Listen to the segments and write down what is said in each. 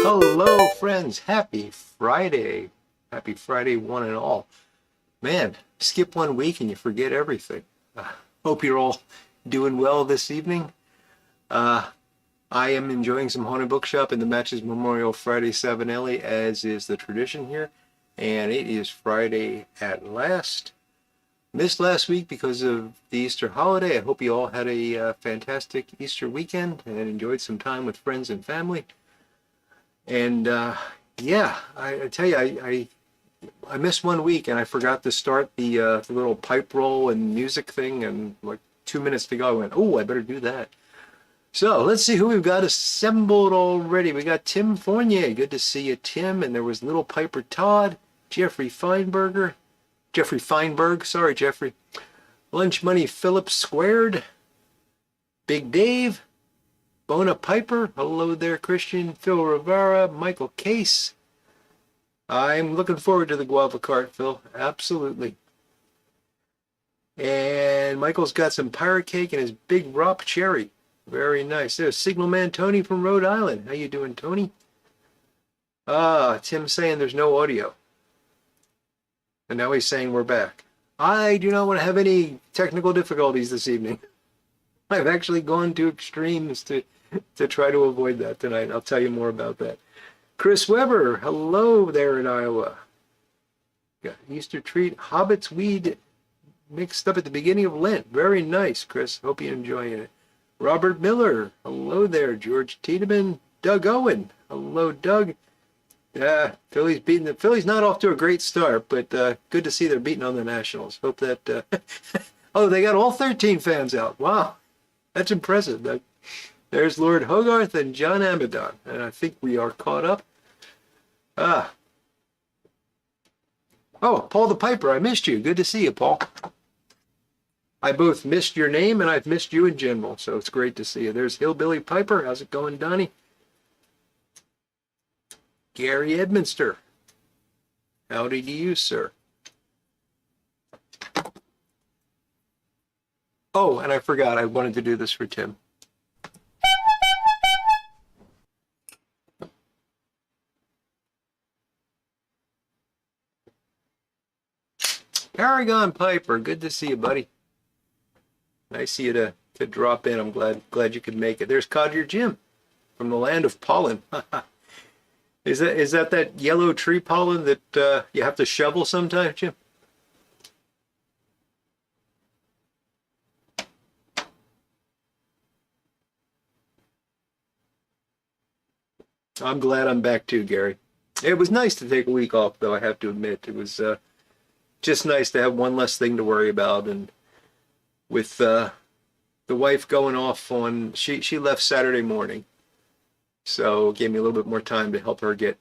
Hello friends, happy Friday. Happy Friday one and all. Man, skip 1 week and you forget everything. Hope you're all doing well this evening. I am enjoying some Haunted Bookshop in the Matches Memorial Friday Savinelli, as is the tradition here. And it is Friday at last. Missed last week because of the Easter holiday. I hope you all had a fantastic Easter weekend and enjoyed some time with friends and family. And yeah, I tell you, I missed 1 week and I forgot to start the little pipe roll and music thing, and like 2 minutes to go I went, oh, I better do that. So let's see who we've got assembled already. We got Tim Fournier. Good to see you, Tim. And there was Little Piper Todd, Jeffrey Feinberg, sorry, Jeffrey. Lunch Money Phillips Squared, Big Dave, Bona Piper, hello there, Christian, Phil Rivera, Michael Case. I'm looking forward to the guava cart, Phil, absolutely. And Michael's got some pirate cake and his big Rop cherry. Very nice. There's Signal Man Tony from Rhode Island. How you doing, Tony? Tim's saying there's no audio. And now he's saying we're back. I do not want to have any technical difficulties this evening. I've actually gone to extremes to try to avoid that tonight. I'll tell you more about that. Chris Weber, hello there in Iowa. Got Easter treat, Hobbit's weed mixed up at the beginning of Lent. Very nice, Chris. Hope you're enjoying it. Robert Miller, hello there. George Tiedemann, Doug Owen, hello, Doug. Philly's beating the Philly's not off to a great start, but good to see they're beating on the Nationals. Hope that. Oh, they got all 13 fans out. Wow, that's impressive. There's Lord Hogarth and John Amadon, and I think we are caught up. Oh, Paul the Piper, I missed you. Good to see you, Paul. I both missed your name and I've missed you in general, so it's great to see you. There's Hillbilly Piper. How's it going, Donnie? Gary Edminster. Howdy to you, sir. Oh, and I forgot, I wanted to do this for Tim. Paragon Piper, good to see you, buddy. Nice of you to to drop in. I'm glad you could make it. There's Codger Jim from the land of pollen. Is that yellow tree pollen that you have to shovel sometime, Jim? I'm glad I'm back too, Gary. It was nice to take a week off, though, I have to admit. It was just nice to have one less thing to worry about. And with the wife going off on, she left Saturday morning. So it gave me a little bit more time to help her get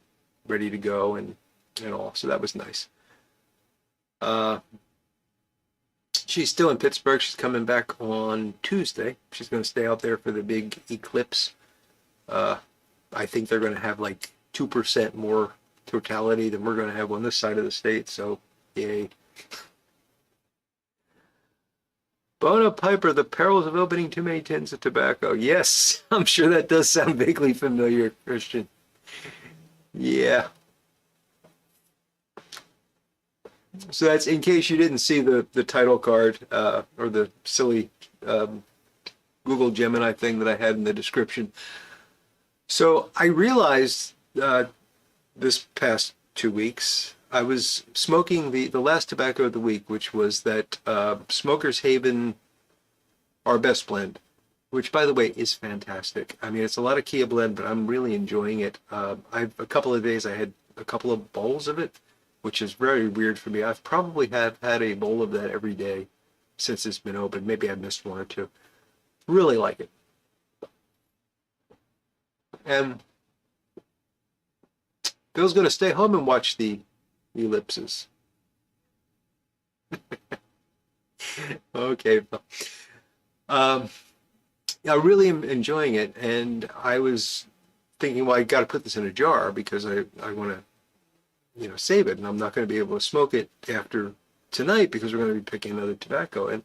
ready to go and all. So that was nice. She's still in Pittsburgh. She's coming back on Tuesday. She's going to stay out there for the big eclipse. I think they're going to have like 2% more totality than we're going to have on this side of the state. So, yay. Bona Piper, the perils of opening too many tins of tobacco. Yes, I'm sure that does sound vaguely familiar, Christian. Yeah. So that's in case you didn't see the title card or the silly Google Gemini thing that I had in the description. So I realized this past 2 weeks, I was smoking the last tobacco of the week, which was that Smoker's Haven Our Best Blend, which, by the way, is fantastic. I mean, it's a lot of Kia blend, but I'm really enjoying it. A couple of days I had a couple of bowls of it, which is very weird for me. I've probably had a bowl of that every day since it's been open. Maybe I missed one or two. Really like it. And Bill's going to stay home and watch the ellipses. Okay. I really am enjoying it, and I was thinking, well, I got to put this in a jar because I want to, save it, and I'm not going to be able to smoke it after tonight because we're going to be picking another tobacco. And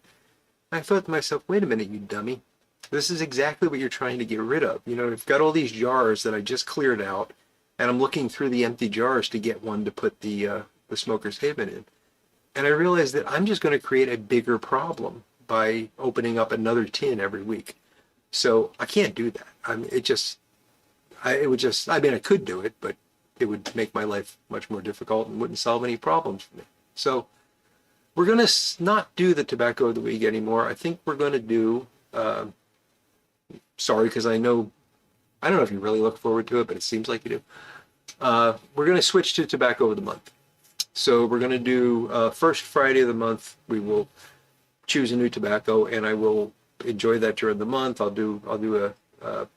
I thought to myself, wait a minute, you dummy. This is exactly what you're trying to get rid of. I've got all these jars that I just cleared out, and I'm looking through the empty jars to get one to put the Smoker's Haven in. And I realized that I'm just going to create a bigger problem by opening up another tin every week. So I can't do that. I mean, I could do it, but it would make my life much more difficult and wouldn't solve any problems for me. So we're going to not do the tobacco of the week anymore. I think we're going to do, sorry, because I don't know if you really look forward to it, but it seems like you do. We're going to switch to tobacco of the month. So we're going to do first Friday of the month. We will choose a new tobacco, and I will enjoy that during the month. I'll do a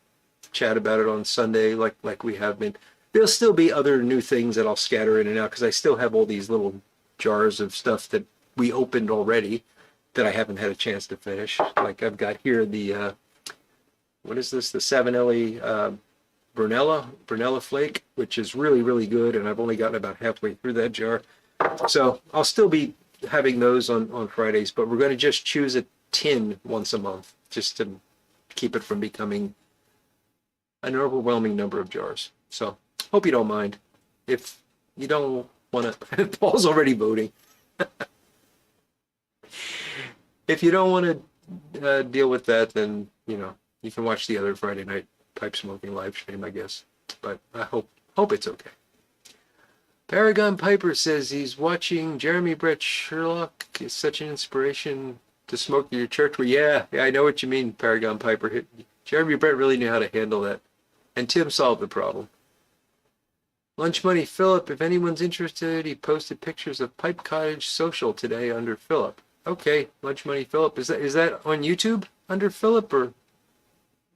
chat about it on Sunday, like we have been. There'll still be other new things that I'll scatter in and out because I still have all these little jars of stuff that we opened already that I haven't had a chance to finish. Like I've got here the what is this? The Savinelli Brunella Flake, which is really, really good, and I've only gotten about halfway through that jar. So I'll still be having those on Fridays, but we're going to just choose a tin once a month just to keep it from becoming an overwhelming number of jars. So hope you don't mind. If you don't want to, Paul's already voting. If you don't want to deal with that, then, you can watch the other Friday night pipe smoking live stream, I guess. But I hope it's okay. Paragon Piper says he's watching Jeremy Brett Sherlock. Is such an inspiration to smoke in your church. Well, yeah, I know what you mean, Paragon Piper. Jeremy Brett really knew how to handle that. And Tim solved the problem. Lunch Money Philip, if anyone's interested, he posted pictures of Pipe Cottage Social today under Philip. Okay, Lunch Money Philip. Is that on YouTube under Philip or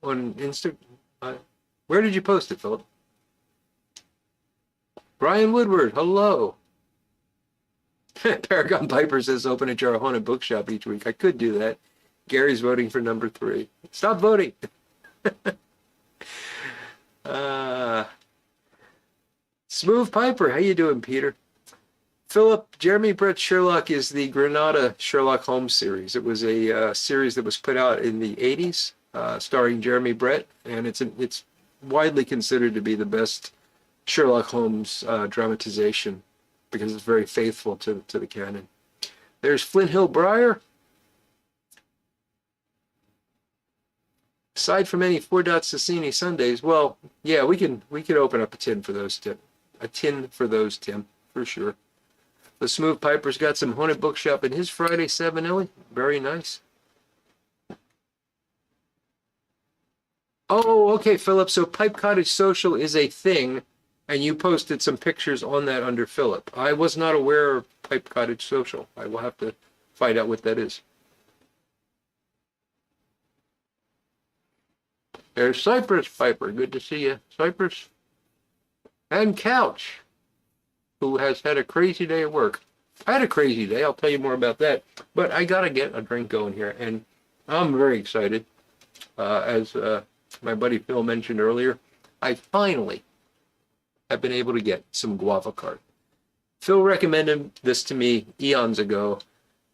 on Insta? Where did you post it, Philip? Brian Woodward, hello. Paragon Piper says open a jar of haunted bookshop each week. I could do that. Gary's voting for number 3. Stop voting. Smooth Piper, how you doing, Peter? Philip, Jeremy Brett Sherlock is the Granada Sherlock Holmes series. It was a series that was put out in the 80s, starring Jeremy Brett, and it's widely considered to be the best Sherlock Holmes dramatization because it's very faithful to the canon. There's Flint Hill Briar. Aside from any 4 dot Sassini Sundays, well, yeah, we could open up a tin for those, Tim. A tin for those, Tim, for sure. The Smooth Piper's got some Haunted Bookshop in his Friday 7 Ellie. Very nice. Oh, okay, Philip. So Pipe Cottage Social is a thing, and you posted some pictures on that under Philip. I was not aware of Pipe Cottage Social. I will have to find out what that is. There's Cypress Piper. Good to see you, Cypress. And Couch, who has had a crazy day at work. I had a crazy day. I'll tell you more about that. But I got to get a drink going here, and I'm very excited. As my buddy Phil mentioned earlier, I finally have been able to get some guava cart. Phil recommended this to me eons ago,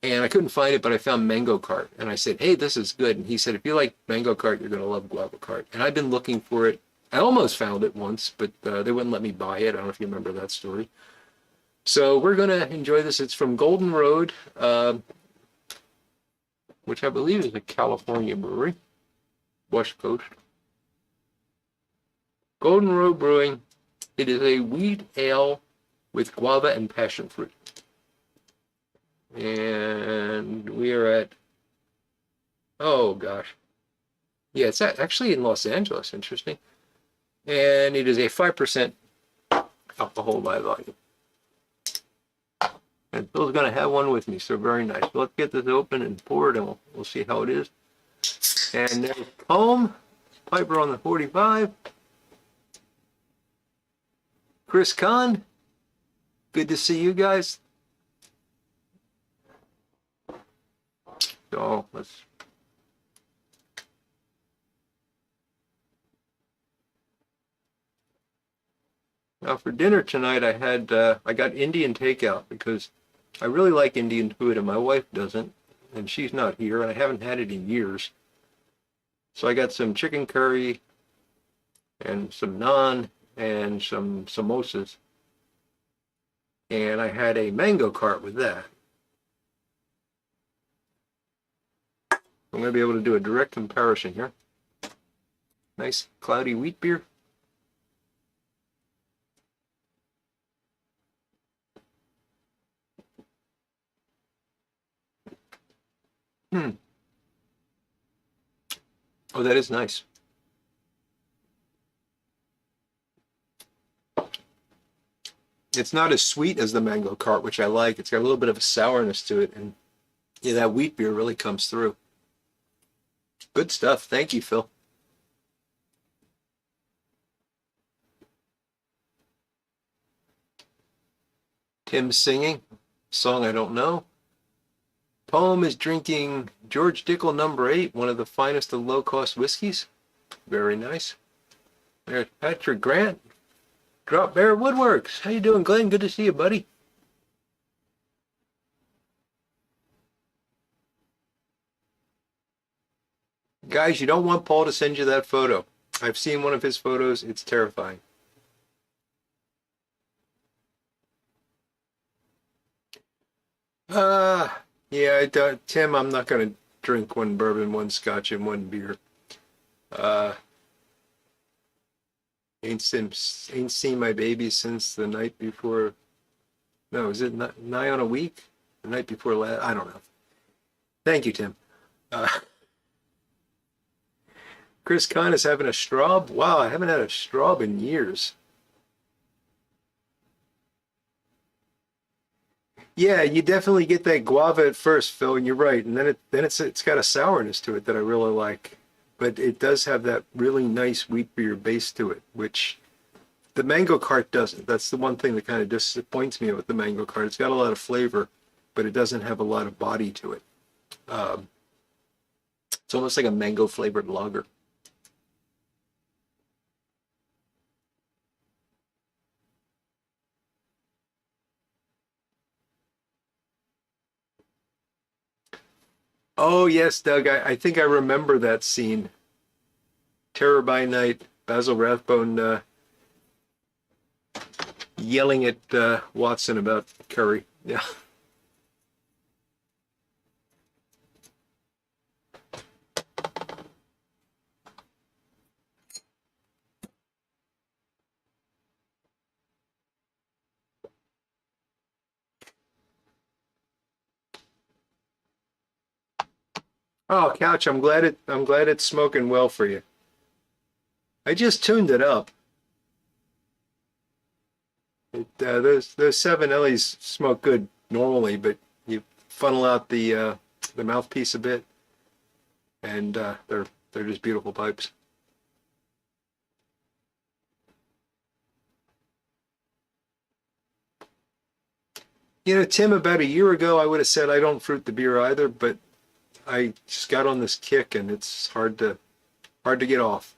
and I couldn't find it, but I found mango cart. And I said, hey, this is good. And he said, if you like mango cart, you're going to love guava cart. And I've been looking for it. I almost found it once, but they wouldn't let me buy it. I don't know if you remember that story. So we're going to enjoy this. It's from Golden Road, which I believe is a California brewery, West Coast. Golden Road Brewing. It is a wheat ale with guava and passion fruit. And we are at, oh gosh. Yeah, it's actually in Los Angeles. Interesting. And it is a 5% alcohol by volume. And Phil's going to have one with me, so very nice. So let's get this open and poured, and we'll see how it is. And there's Poem, Piper on the 45. Chris Kahn, good to see you guys. So let's. Now for dinner tonight, I got Indian takeout because I really like Indian food and my wife doesn't, and she's not here, and I haven't had it in years. So I got some chicken curry and some naan and some samosas, and I had a mango cart with that. I'm going to be able to do a direct comparison here. Nice cloudy wheat beer. Oh, that is nice. It's not as sweet as the mango cart, which I like. It's got a little bit of a sourness to it, and yeah, that wheat beer really comes through. Good stuff. Thank you, Phil. Tim's singing, song I don't know. Poem is drinking George Dickel number 8, one of the finest of low-cost whiskeys. Very nice. There's Patrick Grant, Drop Bear Woodworks. How you doing, Glenn? Good to see you, buddy. Guys, you don't want Paul to send you that photo. I've seen one of his photos. It's terrifying. Yeah, Tim, I'm not going to drink one bourbon, one scotch, and one beer. Ain't seen my baby since the night before. No, is it nigh on a week? The night before last? I don't know. Thank you, Tim. Chris Kahn is having a straub. Wow, I haven't had a straub in years. Yeah, you definitely get that guava at first, Phil, and you're right. And then it's got a sourness to it that I really like. But it does have that really nice wheat beer base to it, which the mango cart doesn't. That's the one thing that kind of disappoints me with the mango cart. It's got a lot of flavor, but it doesn't have a lot of body to it. It's almost like a mango flavored lager. Oh, yes, Doug. I think I remember that scene. Terror by Night, Basil Rathbone yelling at Watson about curry. Yeah. Oh, couch, I'm glad it's smoking well for you. I just tuned it up. Those seven Ellies smoke good normally, but you funnel out the mouthpiece a bit, and they're just beautiful pipes. You know, Tim, about a year ago, I would have said I don't fruit the beer either, but I just got on this kick, and it's hard to get off.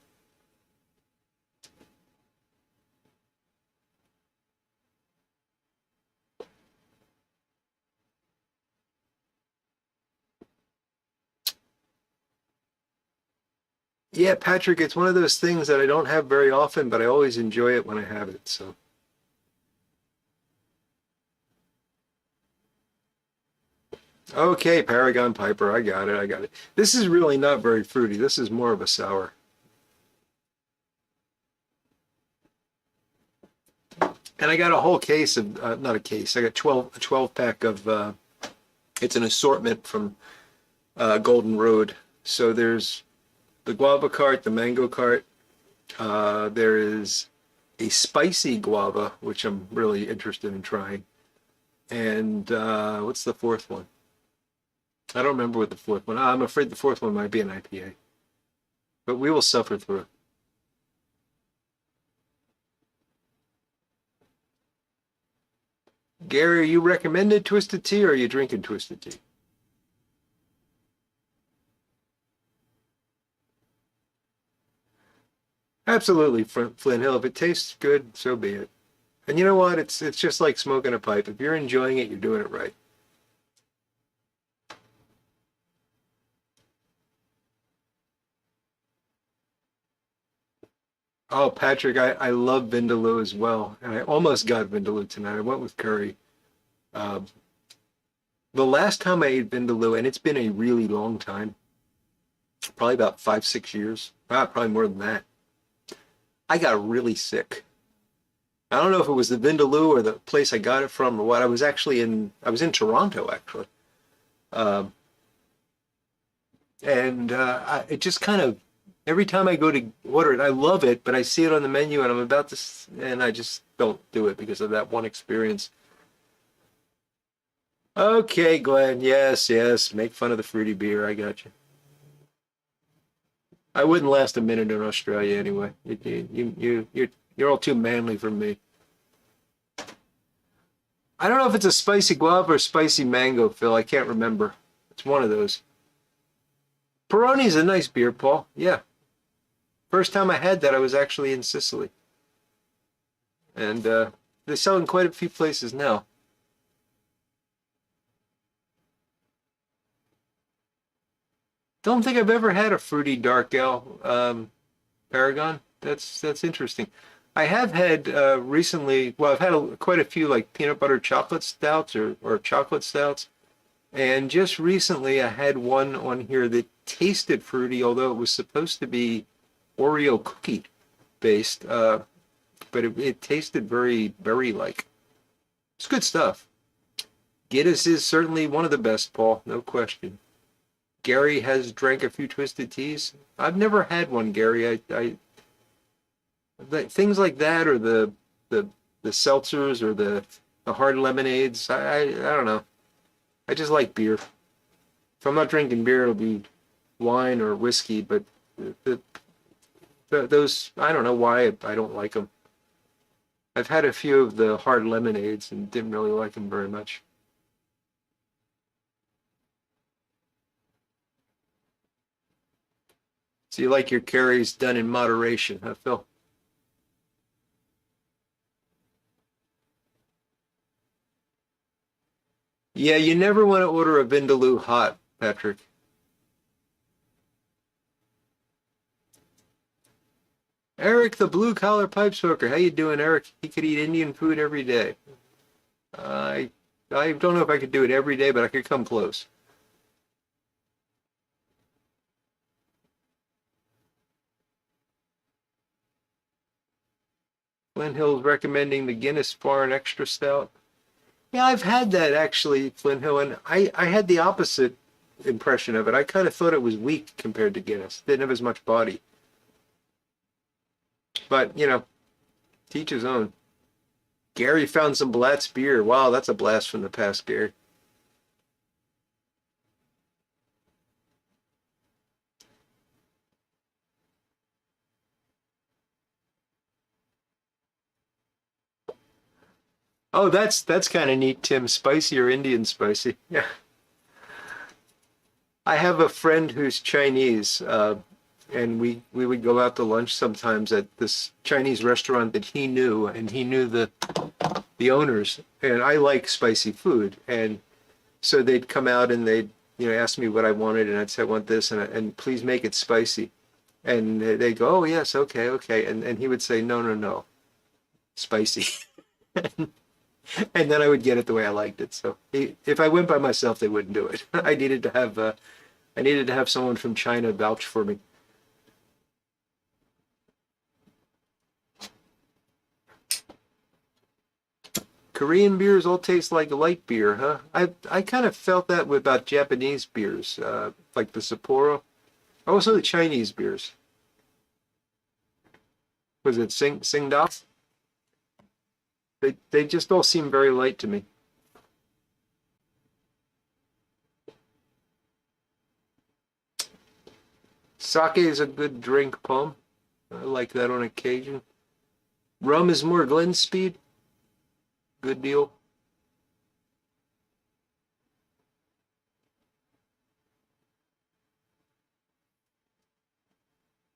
Yeah, Patrick, it's one of those things that I don't have very often, but I always enjoy it when I have it. So, okay, Paragon Piper, I got it, I got it. This is really not very fruity. This is more of a sour. And I got a whole case of, not a case, I got a 12 pack of, it's an assortment from Golden Road. So there's the guava cart, the mango cart. There is a spicy guava, which I'm really interested in trying. And what's the fourth one? I don't remember what the fourth one. I'm afraid the fourth one might be an IPA, but we will suffer through. Gary, are you recommended twisted tea or are you drinking twisted tea? Absolutely, Flint Hill. If it tastes good, so be it. And you know what? It's just like smoking a pipe. If you're enjoying it, you're doing it right. Oh, Patrick, I love Vindaloo as well, and I almost got Vindaloo tonight. I went with curry. Uh, the last time I ate Vindaloo, and it's been a really long time, probably about 5, 6 years, probably more than that. I got really sick. I don't know if it was the Vindaloo or the place I got it from or what. I was in Toronto actually. Um, and it just kind of, every time I go to order it, I love it, but I see it on the menu and I'm about to, and I just don't do it because of that one experience. Okay, Glenn. Yes, yes. Make fun of the fruity beer. I got you. I wouldn't last a minute in Australia anyway. You're all too manly for me. I don't know if it's a spicy guava or spicy mango, Phil. I can't remember. It's one of those. Peroni's a nice beer, Paul. Yeah. First time I had that, I was actually in Sicily. And they sell in quite a few places now. Don't think I've ever had a fruity dark ale Paragon. That's interesting. I have had recently, well, I've had quite a few like peanut butter chocolate stouts or chocolate stouts. And just recently I had one on here that tasted fruity, although it was supposed to be Oreo cookie based, but it tasted very berry-like. It's good stuff. Guinness is certainly one of the best, Paul, no question. Gary has drank a few twisted teas. I've never had one, Gary. Things like that, or the seltzers, or the hard lemonades. I don't know. I just like beer. If I'm not drinking beer, it'll be wine or whiskey. But the, those, I don't know why I don't like them. I've had a few of the hard lemonades and didn't really like them very much. So you like your carries done in moderation, huh, Phil? Yeah, you never want to order a Vindaloo hot, Patrick. Eric, the blue collar pipe smoker. How you doing, Eric? He could eat Indian food every day. I I don't know if I could do it every day, but I could come close. Flint Hill's recommending the Guinness Foreign Extra Stout. Yeah, I've had that actually, Flint Hill, and I had the opposite impression of it. I kind of thought it was weak compared to Guinness. Didn't have as much body. But, you know, to each his own. Gary found some Blatz beer. Wow, that's a blast from the past, Gary. Oh, that's kind of neat, Tim. Spicy or Indian spicy? Yeah. I have a friend who's Chinese, and we would go out to lunch sometimes at this Chinese restaurant that he knew, and he knew the owners. And I like spicy food, and so they'd come out and they'd ask me what I wanted, and I'd say I want this, and please make it spicy. And they'd go, oh yes, okay, okay, and he would say no, no, no, spicy. And then I would get it the way I liked it. So if I went by myself, they wouldn't do it. I needed to have someone from China vouch for me. Korean beers all taste like light beer, huh? I kind of felt that about Japanese beers, like the Sapporo. Also the Chinese beers. Was it Singdao? They just all seem very light to me. Sake is a good drink, Pum. I like that on occasion. Rum is more Glen speed. Good deal.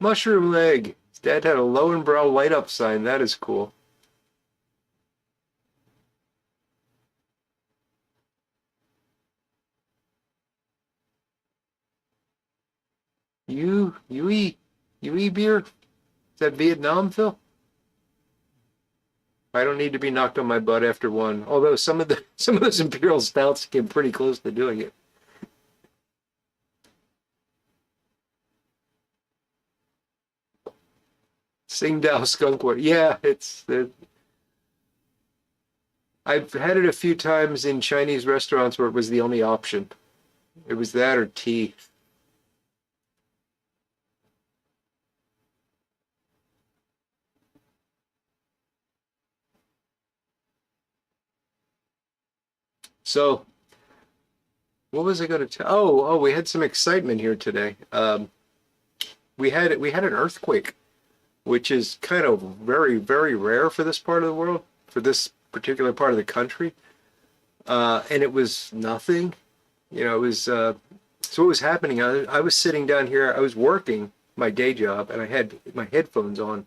Mushroom leg. His dad had a Lowenbrow light up sign. That is cool. You eat beer? Is that Vietnam, Phil? I don't need to be knocked on my butt after one. Although some of those imperial stouts came pretty close to doing it. Tsingtao skunk water. Yeah, I've had it a few times in Chinese restaurants where it was the only option. It was that or tea. So what was I going to tell? Oh, we had some excitement here today. We had an earthquake, which is kind of very, very rare for this part of the world, for this particular part of the country. And it was nothing. It was so what was happening? I was sitting down here. I was working my day job, and I had my headphones on,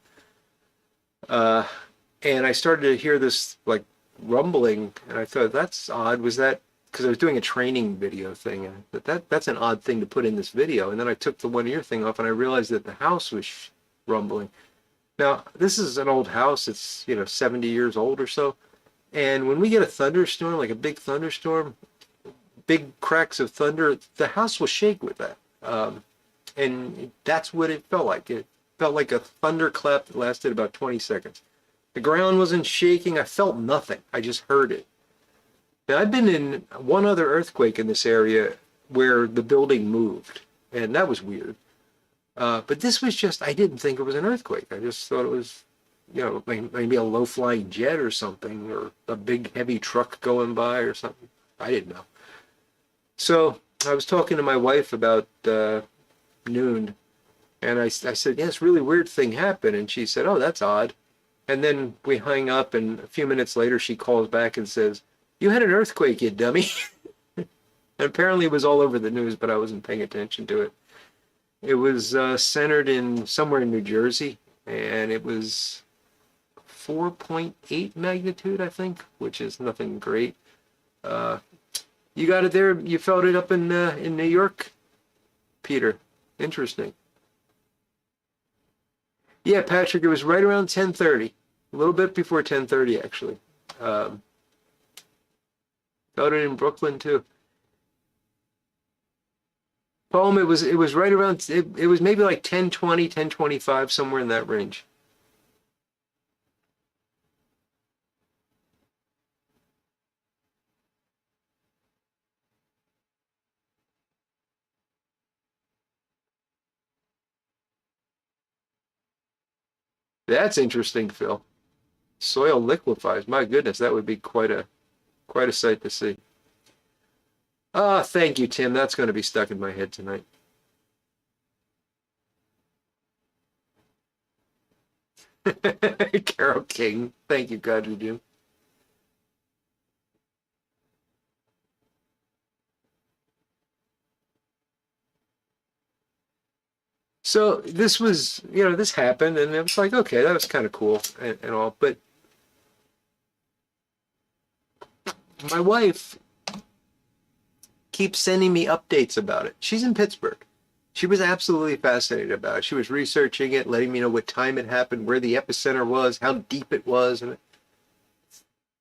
uh, and I started to hear this like rumbling, and I thought that's odd. Was that because I was doing a training video thing, and that's an odd thing to put in this video. And then I took the one ear thing off, and I realized that the house was rumbling. Now, this is an old house. It's 70 years old or so. And when we get a thunderstorm, like a big thunderstorm, big cracks of thunder, the house will shake with that. And that's what it felt like. It felt like a thunderclap that lasted about 20 seconds. The ground wasn't shaking. I felt nothing. I just heard it. Now, I've been in one other earthquake in this area where the building moved, and that was weird. But this was just, I didn't think it was an earthquake. I just thought it was, maybe a low-flying jet or something, or a big heavy truck going by or something. I didn't know. So I was talking to my wife about noon, and I said, yeah, this really weird thing happened. And she said, oh, that's odd. And then we hung up, and a few minutes later, she calls back and says, you had an earthquake, you dummy. And apparently it was all over the news, but I wasn't paying attention to it. It was centered in somewhere in New Jersey, and it was 4.8 magnitude, I think, which is nothing great. You got it there? You felt it up in New York, Peter? Interesting. Yeah, Patrick, it was right around 10:30, a little bit before 10:30 actually. Um, Felt it in Brooklyn too. Poem, it was right around it was maybe like 10:20, 10:25, somewhere in that range. That's interesting, Phil. Soil liquefies. My goodness, that would be quite a sight to see. Ah, thank you, Tim. That's going to be stuck in my head tonight. Carol King. Thank you, God, you do. So this was, this happened, and it was like, okay, that was kind of cool and all. But my wife keeps sending me updates about it. She's in Pittsburgh. She was absolutely fascinated about it. She was researching it, letting me know what time it happened, where the epicenter was, how deep it was, and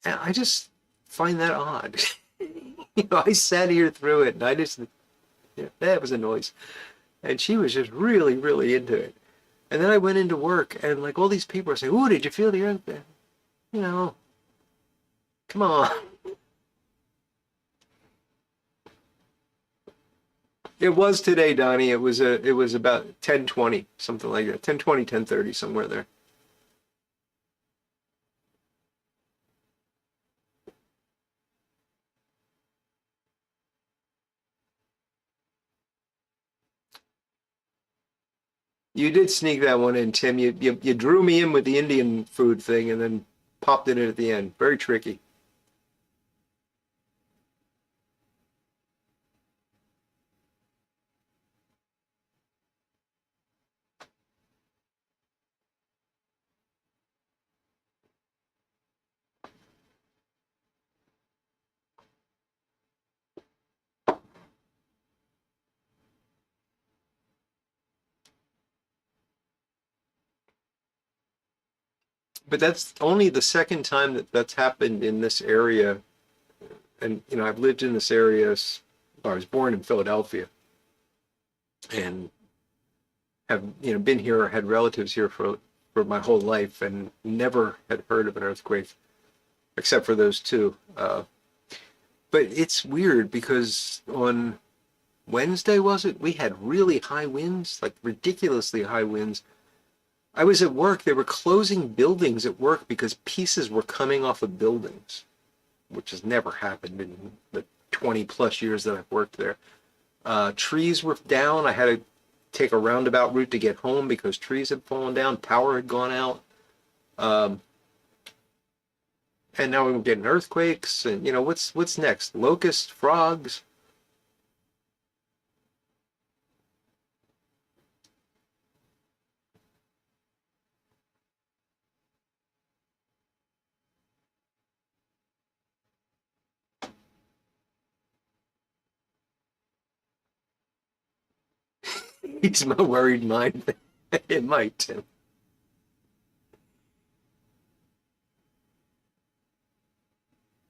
I just find that odd. I sat here through it, and I just, that was a noise. And she was just really, really into it. And then I went into work, and like all these people are saying, "Oh, did you feel the earth?" You know, come on. It was today, Donnie. It was about 10:20, something like that. 10:20, 10:30, somewhere there. You did sneak that one in, Tim. You drew me in with the Indian food thing and then popped it in at the end. Very tricky. But that's only the second time that that's happened in this area. And I've lived in this area. I was born in Philadelphia and have been here, had relatives here for my whole life, and never had heard of an earthquake except for those two. But it's weird because on Wednesday, was it? We had really high winds, like ridiculously high winds. I was at work. They were closing buildings at work because pieces were coming off of buildings, which has never happened in the 20 plus years that I've worked there. Trees were down. I had to take a roundabout route to get home because trees had fallen down. Power had gone out. Um, and now we're getting earthquakes. And what's next? Locusts, frogs. He's my worried mind. It might.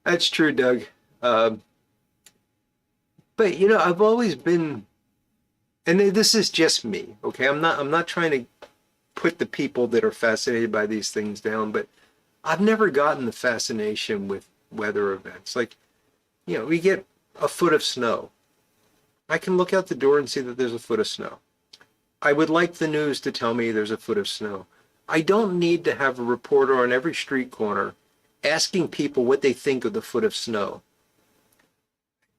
That's true, Doug. Um, but I've always been, and this is just me. Okay, I'm not trying to put the people that are fascinated by these things down, but I've never gotten the fascination with weather events. Like, we get a foot of snow. I can look out the door and see that there's a foot of snow. I would like the news to tell me there's a foot of snow. I don't need to have a reporter on every street corner asking people what they think of the foot of snow.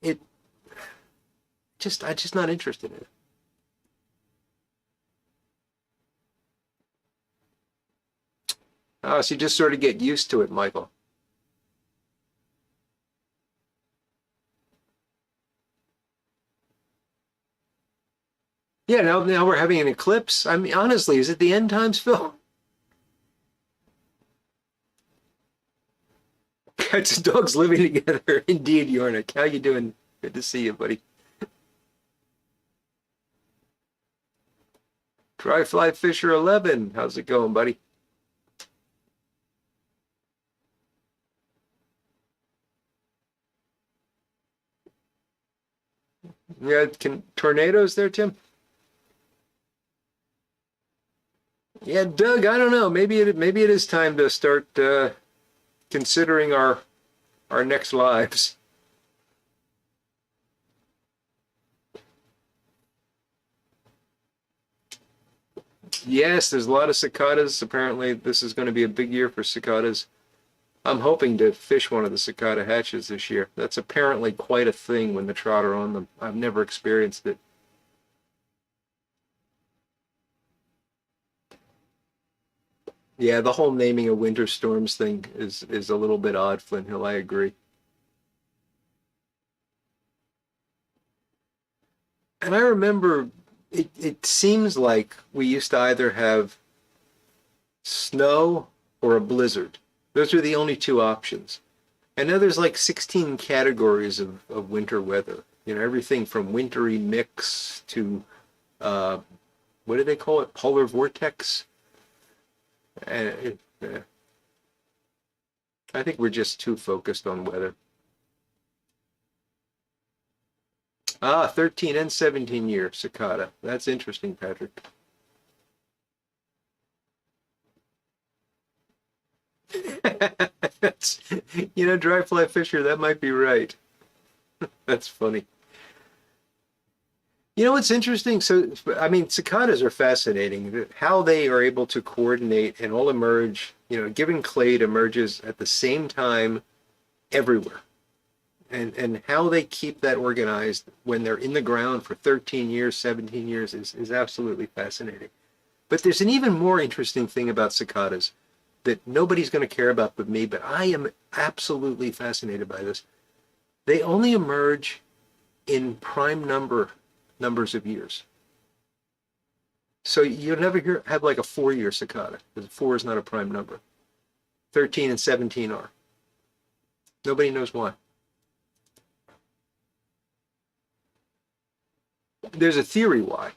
It I'm just not interested in it. So you just sort of get used to it, Michael. Yeah, now we're having an eclipse. I mean, honestly, is it the end times, Phil? Cats and dogs living together. Indeed, Yornik. How you doing? Good to see you, buddy. Dry Fly Fisher 11. How's it going, buddy? Yeah, tornadoes there, Tim? Yeah, Doug, I don't know. Maybe it is time to start considering our next lives. Yes, there's a lot of cicadas. Apparently, this is going to be a big year for cicadas. I'm hoping to fish one of the cicada hatches this year. That's apparently quite a thing when the trout are on them. I've never experienced it. Yeah, the whole naming of winter storms thing is a little bit odd, Flint Hill. I agree. And I remember it seems like we used to either have snow or a blizzard. Those were the only two options. And now there's like 16 categories of winter weather. You know, everything from wintry mix to uh, what do they call it? Polar vortex. Uh, I think we're just too focused on weather. Ah, 13 and 17 year cicada. That's interesting, Patrick. That's, you know, dry fly fisher, that might be right. That's funny. You know what's interesting? So, I mean, cicadas are fascinating. How they are able to coordinate and all emerge, you know, given clade emerges at the same time everywhere. And how they keep that organized when they're in the ground for 13 years, 17 years is absolutely fascinating. But there's an even more interesting thing about cicadas that nobody's going to care about but me, but I am absolutely fascinated by this. They only emerge in prime numbers of years. So you'll never have like a 4-year cicada, because 4 is not a prime number. 13 and 17 are. Nobody knows why. There's a theory why,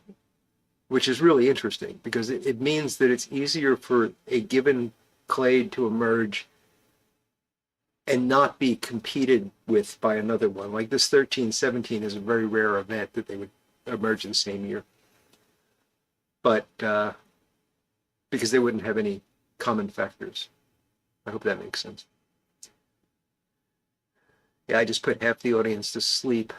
which is really interesting because it means that it's easier for a given clade to emerge and not be competed with by another one. Like this 13, 17 is a very rare event that they would emerge in the same year. But because they wouldn't have any common factors. I hope that makes sense. Yeah, I just put half the audience to sleep.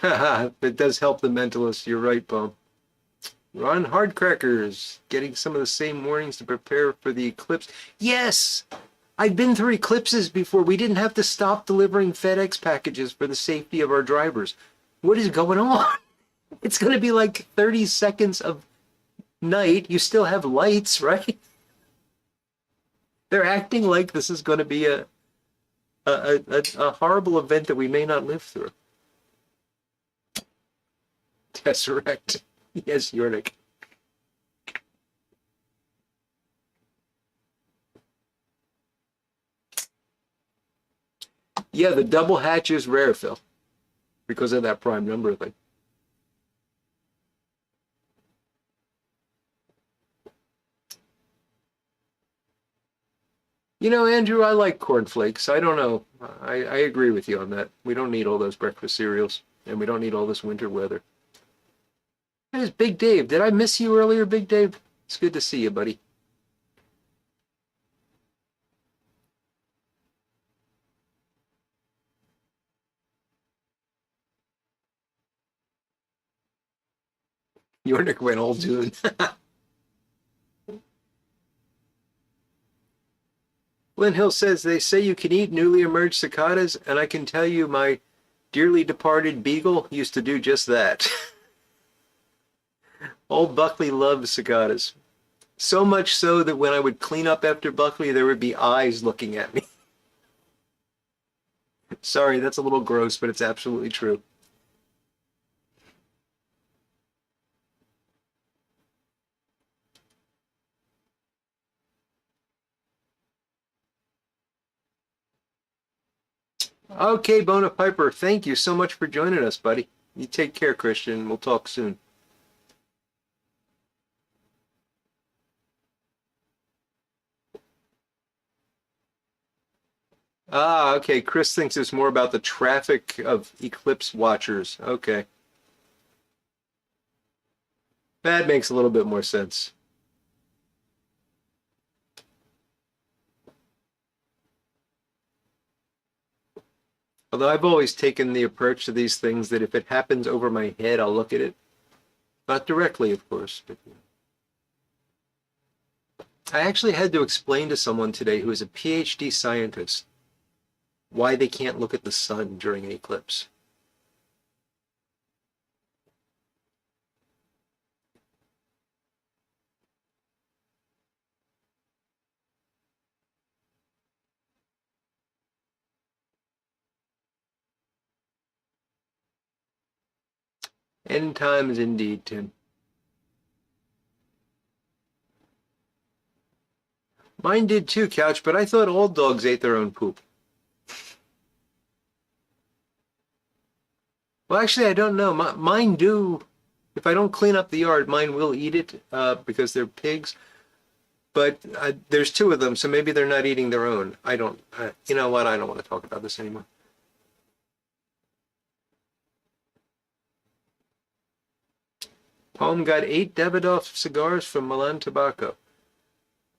It does help the mentalist. You're right, Bob. Ron Hardcrackers, getting some of the same warnings to prepare for the eclipse. Yes, I've been through eclipses before. We didn't have to stop delivering FedEx packages for the safety of our drivers. What is going on? It's going to be like 30 seconds of night. You still have lights, right? They're acting like this is going to be a horrible event that we may not live through. Tesseract. Yes, Yornik. Yeah, the double hatch is rare, Phil, because of that prime number thing. You know, Andrew, I like cornflakes. I don't know. I agree with you on that. We don't need all those breakfast cereals, and we don't need all this winter weather. That is Big Dave. Did I miss you earlier, Big Dave? It's good to see you, buddy. Yornik went all Dune. Lynn Hill says, they say you can eat newly emerged cicadas, and I can tell you my dearly departed beagle used to do just that. Old Buckley loved cicadas. So much so that when I would clean up after Buckley, there would be eyes looking at me. Sorry, that's a little gross, but it's absolutely true. Okay, Bona Piper, thank you so much for joining us, buddy. You take care, Christian. We'll talk soon. Ah, okay. Chris thinks it's more about the traffic of eclipse watchers. Okay. That makes a little bit more sense. Although I've always taken the approach to these things that if it happens over my head, I'll look at it. Not directly, of course, but I actually had to explain to someone today who is a PhD scientist why they can't look at the sun during an eclipse. End times indeed, Tim. Mine did too, Couch, but I thought all dogs ate their own poop. Well, actually, I don't know. Mine do. If I don't clean up the yard, mine will eat it because they're pigs. But there's two of them, so maybe they're not eating their own. I don't. You know what? I don't want to talk about this anymore. Palm got 8 Davidoff cigars from Milan Tobacco.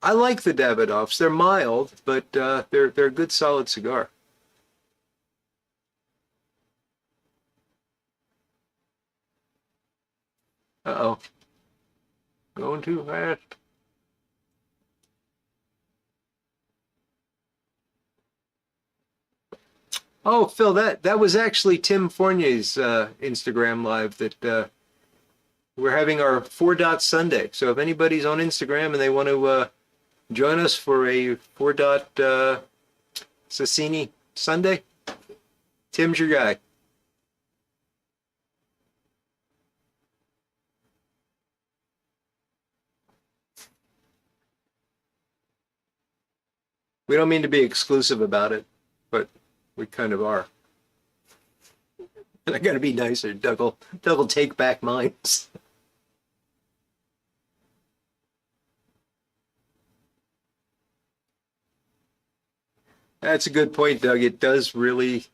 I like the Davidoffs. They're mild, but they're a good solid cigar. Uh-oh. Going too fast. Oh, Phil, that was actually Tim Fournier's Instagram live that we're having our 4 Dot Sunday. So if anybody's on Instagram and they want to join us for a 4 Dot Sassini Sunday, Tim's your guy. We don't mean to be exclusive about it, but we kind of are. And I gotta be nicer. Doug will take back mine. That's a good point, Doug. It does really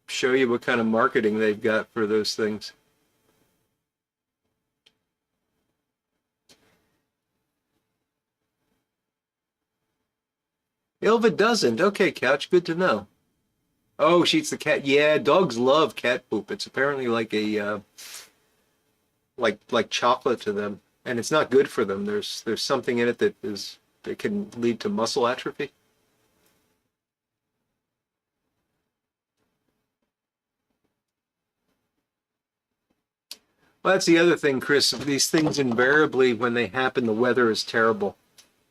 show you what kind of marketing they've got for those things. Ilva doesn't. Okay, Couch, good to know. Oh, she eats the cat. Yeah, dogs love cat poop. It's apparently like a like chocolate to them, and it's not good for them. There's something in it that can lead to muscle atrophy. Well, that's the other thing, Chris. These things invariably, when they happen, the weather is terrible.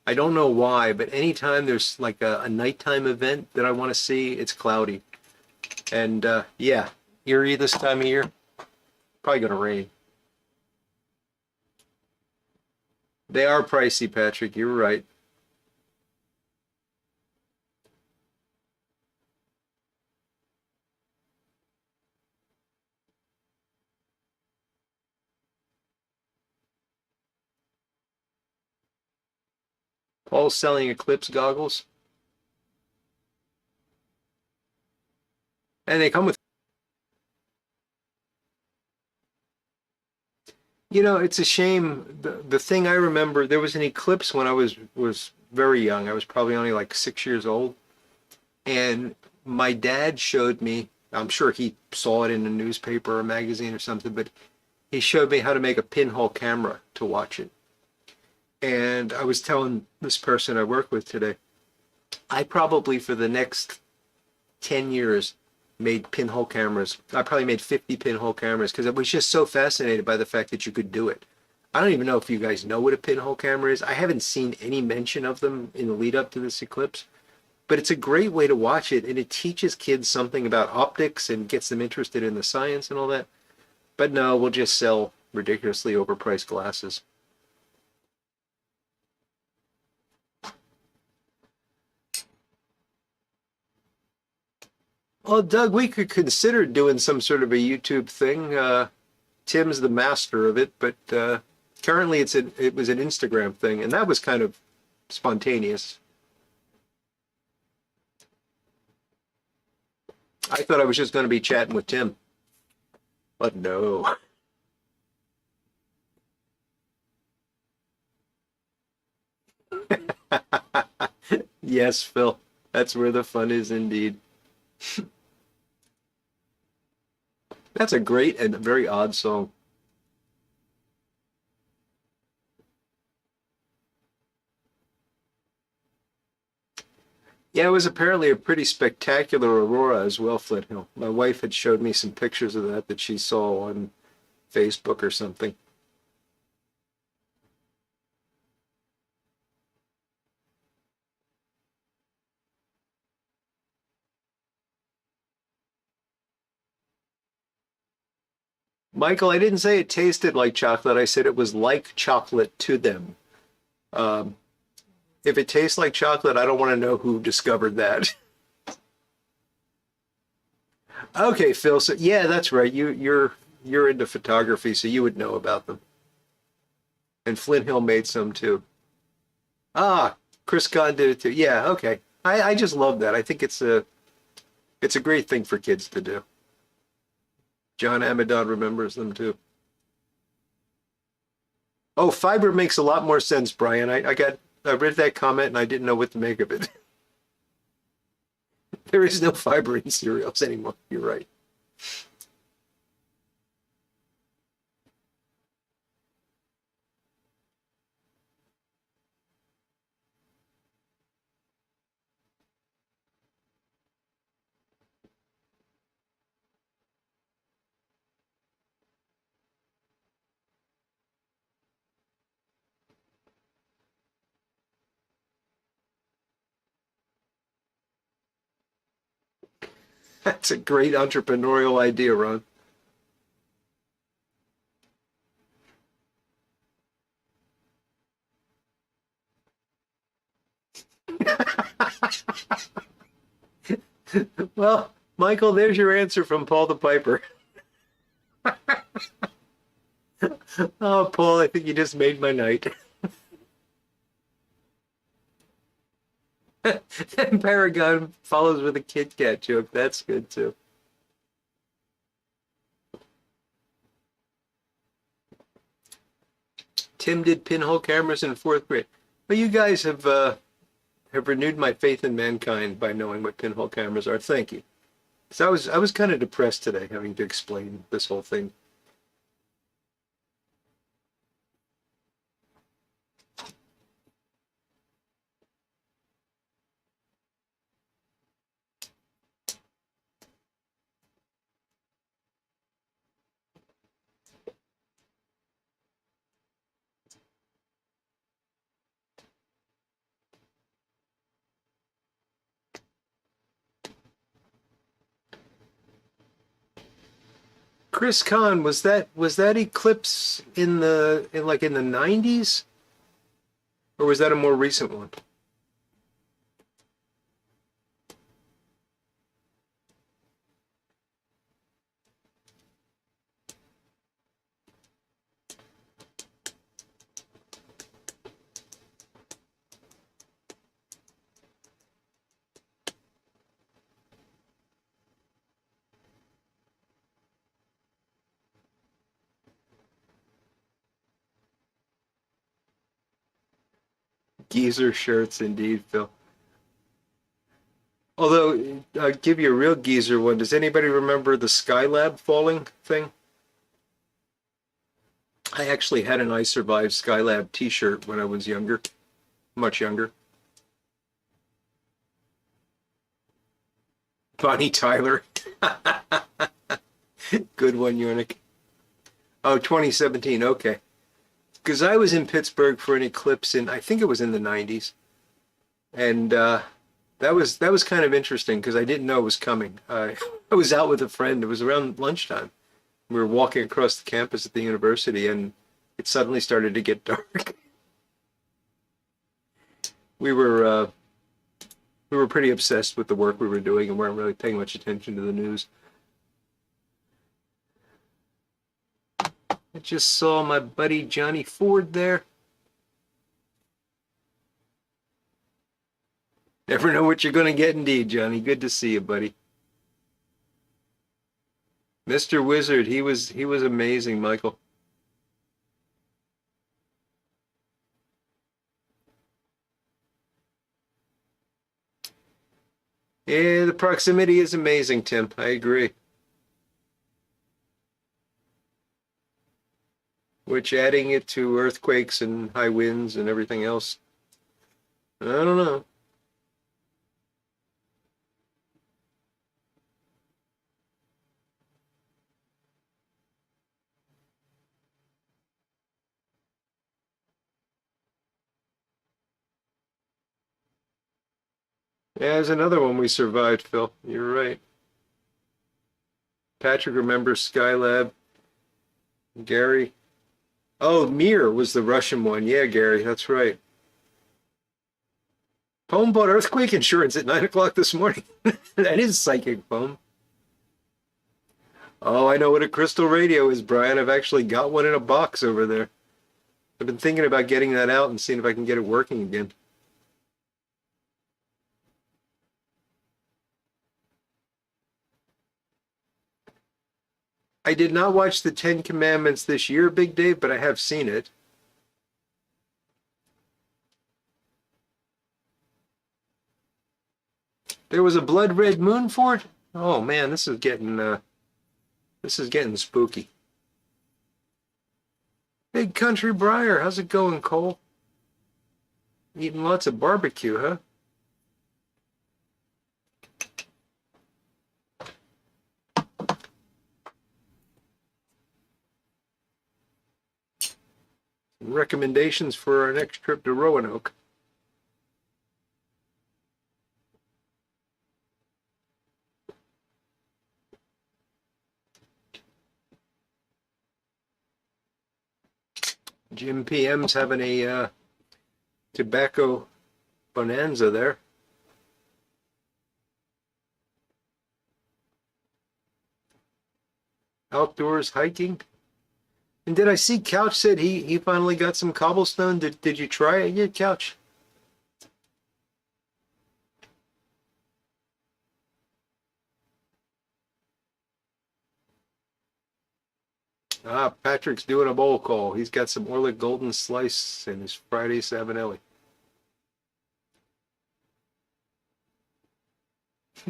I don't know why, but anytime there's like a nighttime event that I want to see, it's cloudy. And yeah, Erie this time of year, probably gonna rain. They are pricey, Patrick. You're right. Paul's selling Eclipse goggles, and they come with. You know, it's a shame. The thing I remember, there was an eclipse when I was very young. I was probably only like 6 years old, and my dad showed me. I'm sure he saw it in a newspaper or a magazine or something, but he showed me how to make a pinhole camera to watch it. And I was telling this person I work with today, I probably for the next 10 years made pinhole cameras. I probably made 50 pinhole cameras because I was just so fascinated by the fact that you could do it. I don't even know if you guys know what a pinhole camera is. I haven't seen any mention of them in the lead up to this eclipse, but it's a great way to watch it, and it teaches kids something about optics and gets them interested in the science and all that. But no, we'll just sell ridiculously overpriced glasses. Well, Doug, we could consider doing some sort of a YouTube thing. Tim's the master of it, but currently it was an Instagram thing, and that was kind of spontaneous. I thought I was just going to be chatting with Tim, but no. Yes, Phil, that's where the fun is indeed. That's a great and very odd song. Yeah, it was apparently a pretty spectacular aurora as well, Flint Hill. My wife had showed me some pictures of that she saw on Facebook or something. Michael, I didn't say it tasted like chocolate. I said it was like chocolate to them. Um, if it tastes like chocolate, I don't want to know who discovered that. Okay, Phil. So yeah, that's right. You're into photography, so you would know about them. And Flint Hill made some too. Ah, Chris Kahn did it too. Yeah, okay. I just love that. I think it's a great thing for kids to do. John Amadon remembers them too. Oh, fiber makes a lot more sense, Brian. I read that comment and I didn't know what to make of it. There is no fiber in cereals anymore. You're right. That's a great entrepreneurial idea, Ron. Well, Michael, there's your answer from Paul the Piper. Oh, Paul, I think you just made my night. And Paragon follows with a Kit Kat joke. That's good too. Tim did pinhole cameras in fourth grade. Well, you guys have renewed my faith in mankind by knowing what pinhole cameras are. Thank you. So I was kind of depressed today having to explain this whole thing. Chris Kahn, was that eclipse in the 90s, or was that a more recent one? Geezer shirts, indeed, Phil. Although, I'll give you a real geezer one. Does anybody remember the Skylab falling thing? I actually had an I Survived Skylab t-shirt when I was younger, much younger. Bonnie Tyler. Good one, Eunuch. Oh, 2017, okay. Because I was in Pittsburgh for an eclipse I think it was in the 90s. And that was kind of interesting because I didn't know it was coming. I was out with a friend. It was around lunchtime. We were walking across the campus at the university, and it suddenly started to get dark. We were uh, we were pretty obsessed with the work we were doing and weren't really paying much attention to the news. I just saw my buddy Johnny Ford there. Never know what you're going to get, indeed, Johnny. Good to see you, buddy. Mr. Wizard, he was amazing, Michael. Yeah, the proximity is amazing, Tim. I agree. which adding it to earthquakes and high winds and everything else, I don't know. Yeah, there's another one we survived, Phil. You're right. Patrick remembers Skylab. Gary. Oh, Mir was the Russian one. Yeah, Gary, that's right. Poem bought earthquake insurance at 9 o'clock this morning. That is psychic, Poem. Oh, I know what a crystal radio is, Brian. I've actually got one in a box over there. I've been thinking about getting that out and seeing if I can get it working again. I did not watch the Ten Commandments this year, Big Dave, but I have seen it. There was a blood red moon for it? Oh man, this is getting spooky. Big Country Briar, how's it going, Cole? Eating lots of barbecue, huh? Recommendations for our next trip to Roanoke. Jim PM's having a tobacco bonanza there. Outdoors hiking. And did I see Couch said he finally got some cobblestone? Did you try it yet, Couch? Ah, Patrick's doing a bowl call. He's got some Orlick Golden Slice in his Friday Savinelli.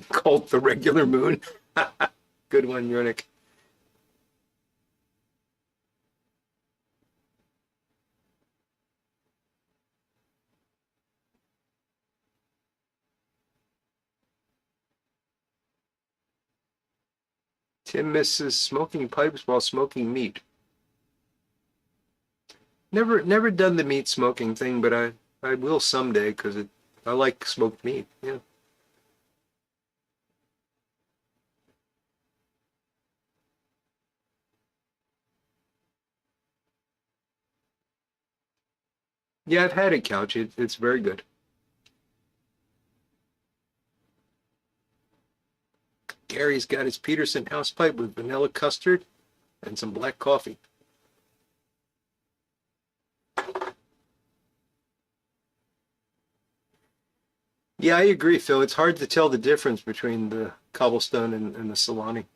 Called the regular moon. Good one, Yernick. Tim misses smoking pipes while smoking meat. Never done the meat smoking thing, but I will someday because I like smoked meat. Yeah. Yeah, I've had it, Couch. It's very good. Gary's got his Peterson house pipe with vanilla custard and some black coffee. Yeah, I agree, Phil. It's hard to tell the difference between the cobblestone and the Solani.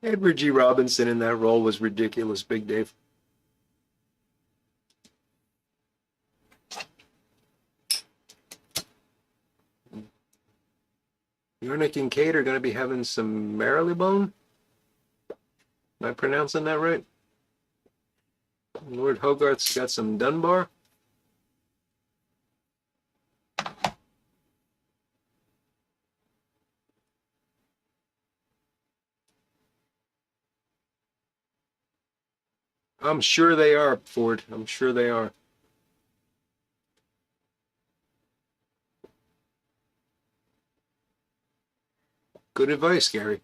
Edward G. Robinson in that role was ridiculous, Big Dave. Yernick and Kate are going to be having some Marylebone. Am I pronouncing that right? Lord Hogarth's got some Dunbar. I'm sure they are, Ford. I'm sure they are. Good advice, Gary.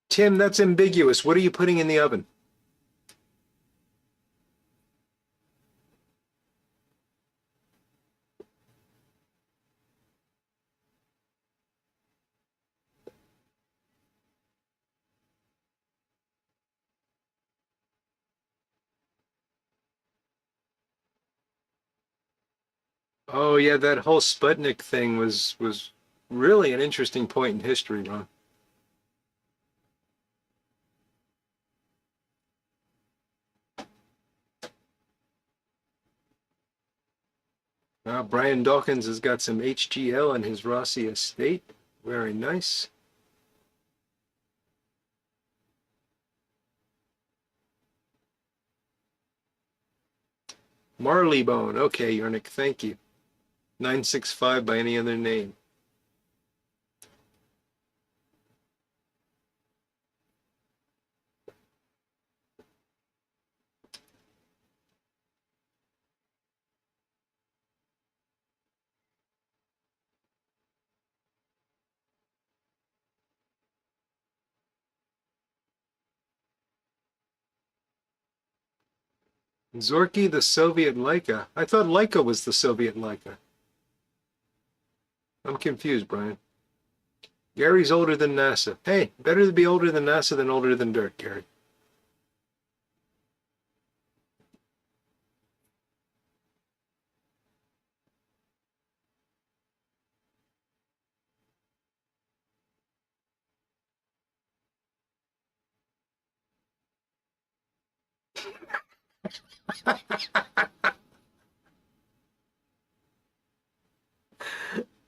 Tim, that's ambiguous. What are you putting in the oven? Oh yeah, that whole Sputnik thing was really an interesting point in history, Ron. Brian Dawkins has got some HGL in his Rossi estate. Very nice. Marleybone. Okay, Yarnik, thank you. 965 by any other name. Zorky, the Soviet Leica. I thought Leica was the Soviet Leica. I'm confused, Brian. Gary's older than NASA. Hey, better to be older than NASA than older than dirt, Gary.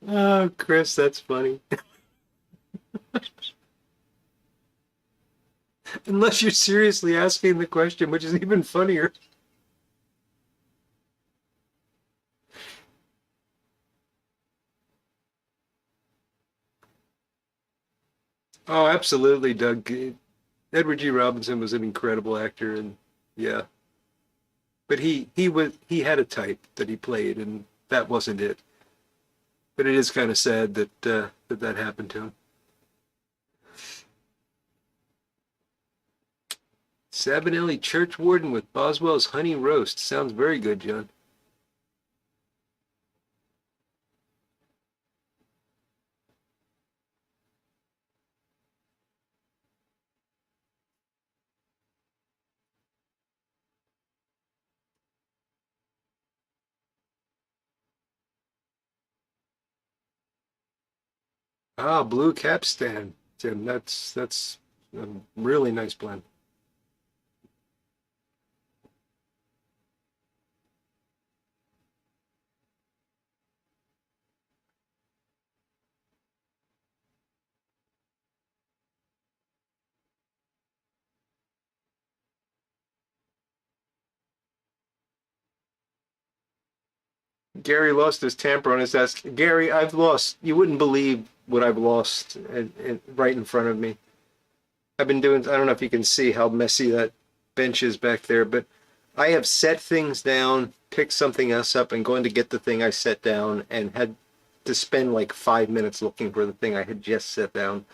Oh, Chris, that's funny. Unless you're seriously asking the question, which is even funnier. Oh, absolutely, Doug. Edward G. Robinson was an incredible actor, and yeah, but he had a type that he played, and that wasn't it. But it is kind of sad that that happened to him. Sabanelli Churchwarden with Boswell's Honey Roast. Sounds very good, John. Ah, Blue Capstan, Tim. That's a really nice blend. Gary lost his tamper on his desk. Gary, I've lost. You wouldn't believe what I've lost right in front of me. I've been doing. I don't know if you can see how messy that bench is back there, but I have set things down, picked something else up, and going to get the thing I set down, and had to spend like 5 minutes looking for the thing I had just set down.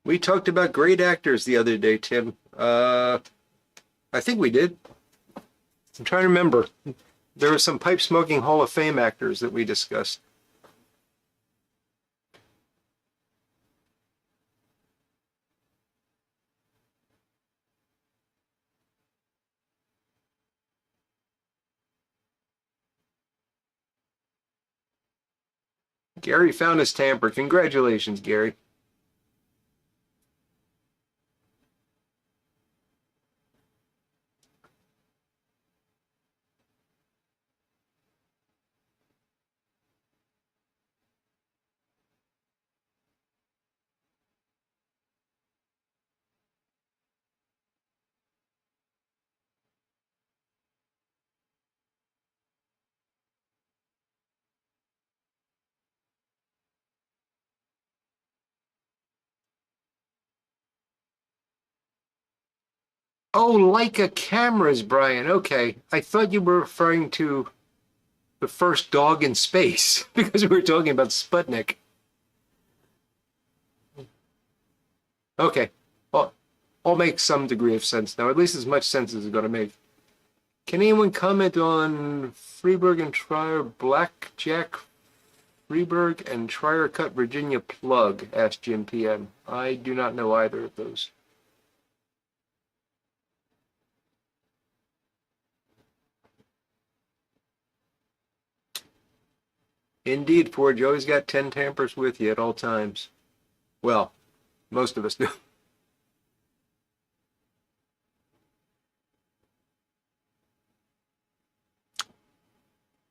We talked about great actors the other day, Tim. I think we did. I'm trying to remember. There were some pipe smoking Hall of Fame actors that we discussed. Gary found his tamper. Congratulations, Gary. Oh, Leica cameras, Brian. Okay. I thought you were referring to the first dog in space because we were talking about Sputnik. Okay. Well, all makes some degree of sense now, at least as much sense as it's going to make. Can anyone comment on Freeburg and Trier Blackjack Freeburg and Trier Cut Virginia Plug? Asked Jim PM. I do not know either of those. Indeed, Ford, you always got 10 tampers with you at all times. Well, most of us do.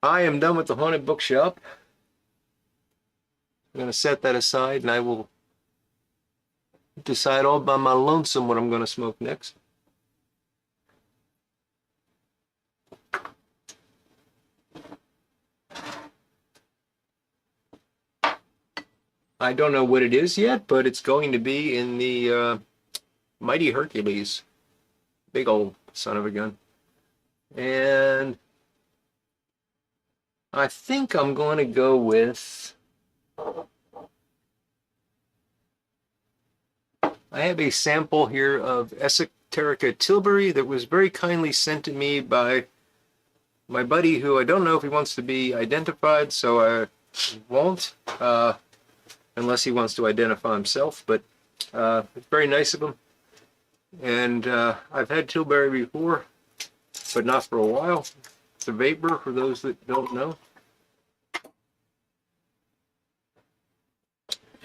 I am done with the haunted bookshop. I'm going to set that aside and I will decide all by my lonesome what I'm going to smoke next. I don't know what it is yet, but it's going to be in the Mighty Hercules. Big old son of a gun. And I think I'm going to go with, I have a sample here of Esoterica Tilbury that was very kindly sent to me by my buddy, who I don't know if he wants to be identified, so I won't, unless he wants to identify himself, but it's very nice of him. And I've had Tilbury before, but not for a while. It's a vapor, for those that don't know.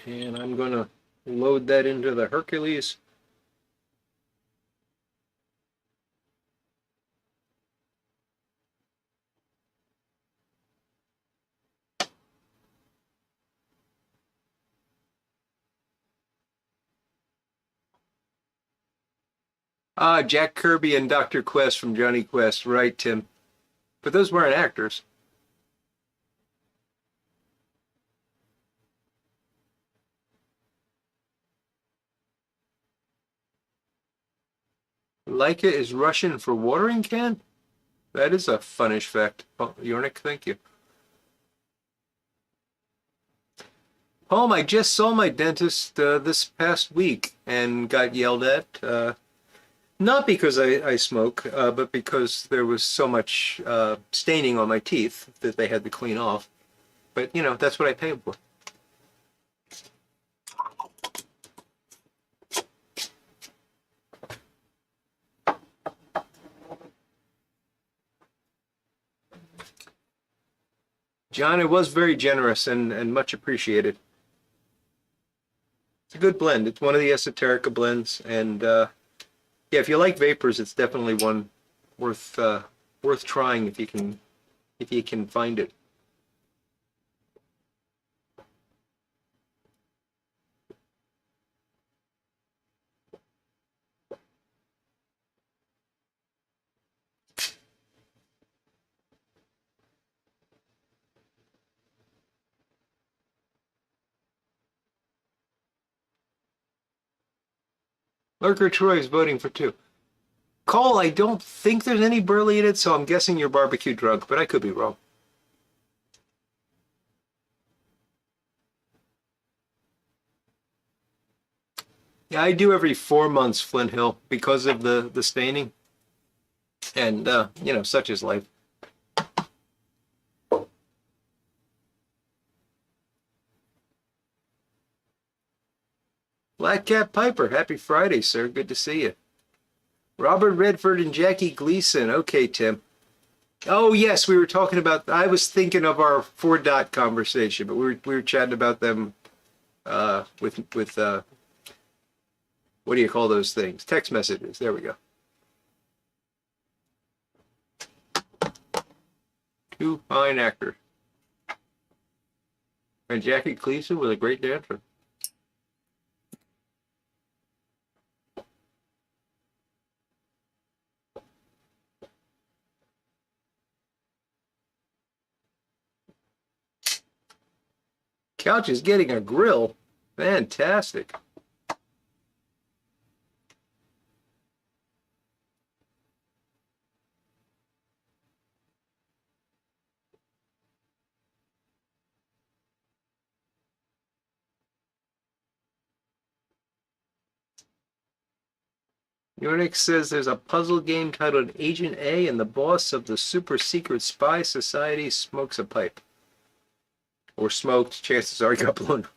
And I'm going to load that into the Hercules. Ah, Jack Kirby and Dr. Quest from Johnny Quest, right, Tim? But those weren't actors. Leica is Russian for watering can? That is a funnish fact. Oh, Yornik, thank you. Home, I just saw my dentist this past week and got yelled at. Not because I smoke, but because there was so much staining on my teeth that they had to clean off. But, you know, that's what I paid for. John, it was very generous and much appreciated. It's a good blend. It's one of the Esoterica blends, and yeah, if you like vapors, it's definitely one worth trying if you can find it. Lurker Troy is voting for 2. Cole, I don't think there's any burley in it, so I'm guessing you're barbecue drunk, but I could be wrong. Yeah, I do every 4 months, Flint Hill, because of the staining. And, you know, such is life. Black Cat Piper, happy Friday, sir. Good to see you. Robert Redford and Jackie Gleason. Okay, Tim. Oh, yes, we were talking about, I was thinking of our 4-dot conversation, but we were chatting about them with what do you call those things? Text messages. There we go. 2 fine actors. And Jackie Gleason was a great dancer. Couch is getting a grill. Fantastic. Unix says there's a puzzle game titled Agent A, and the boss of the super secret spy society smokes a pipe. Or smoked, chances are he got blown.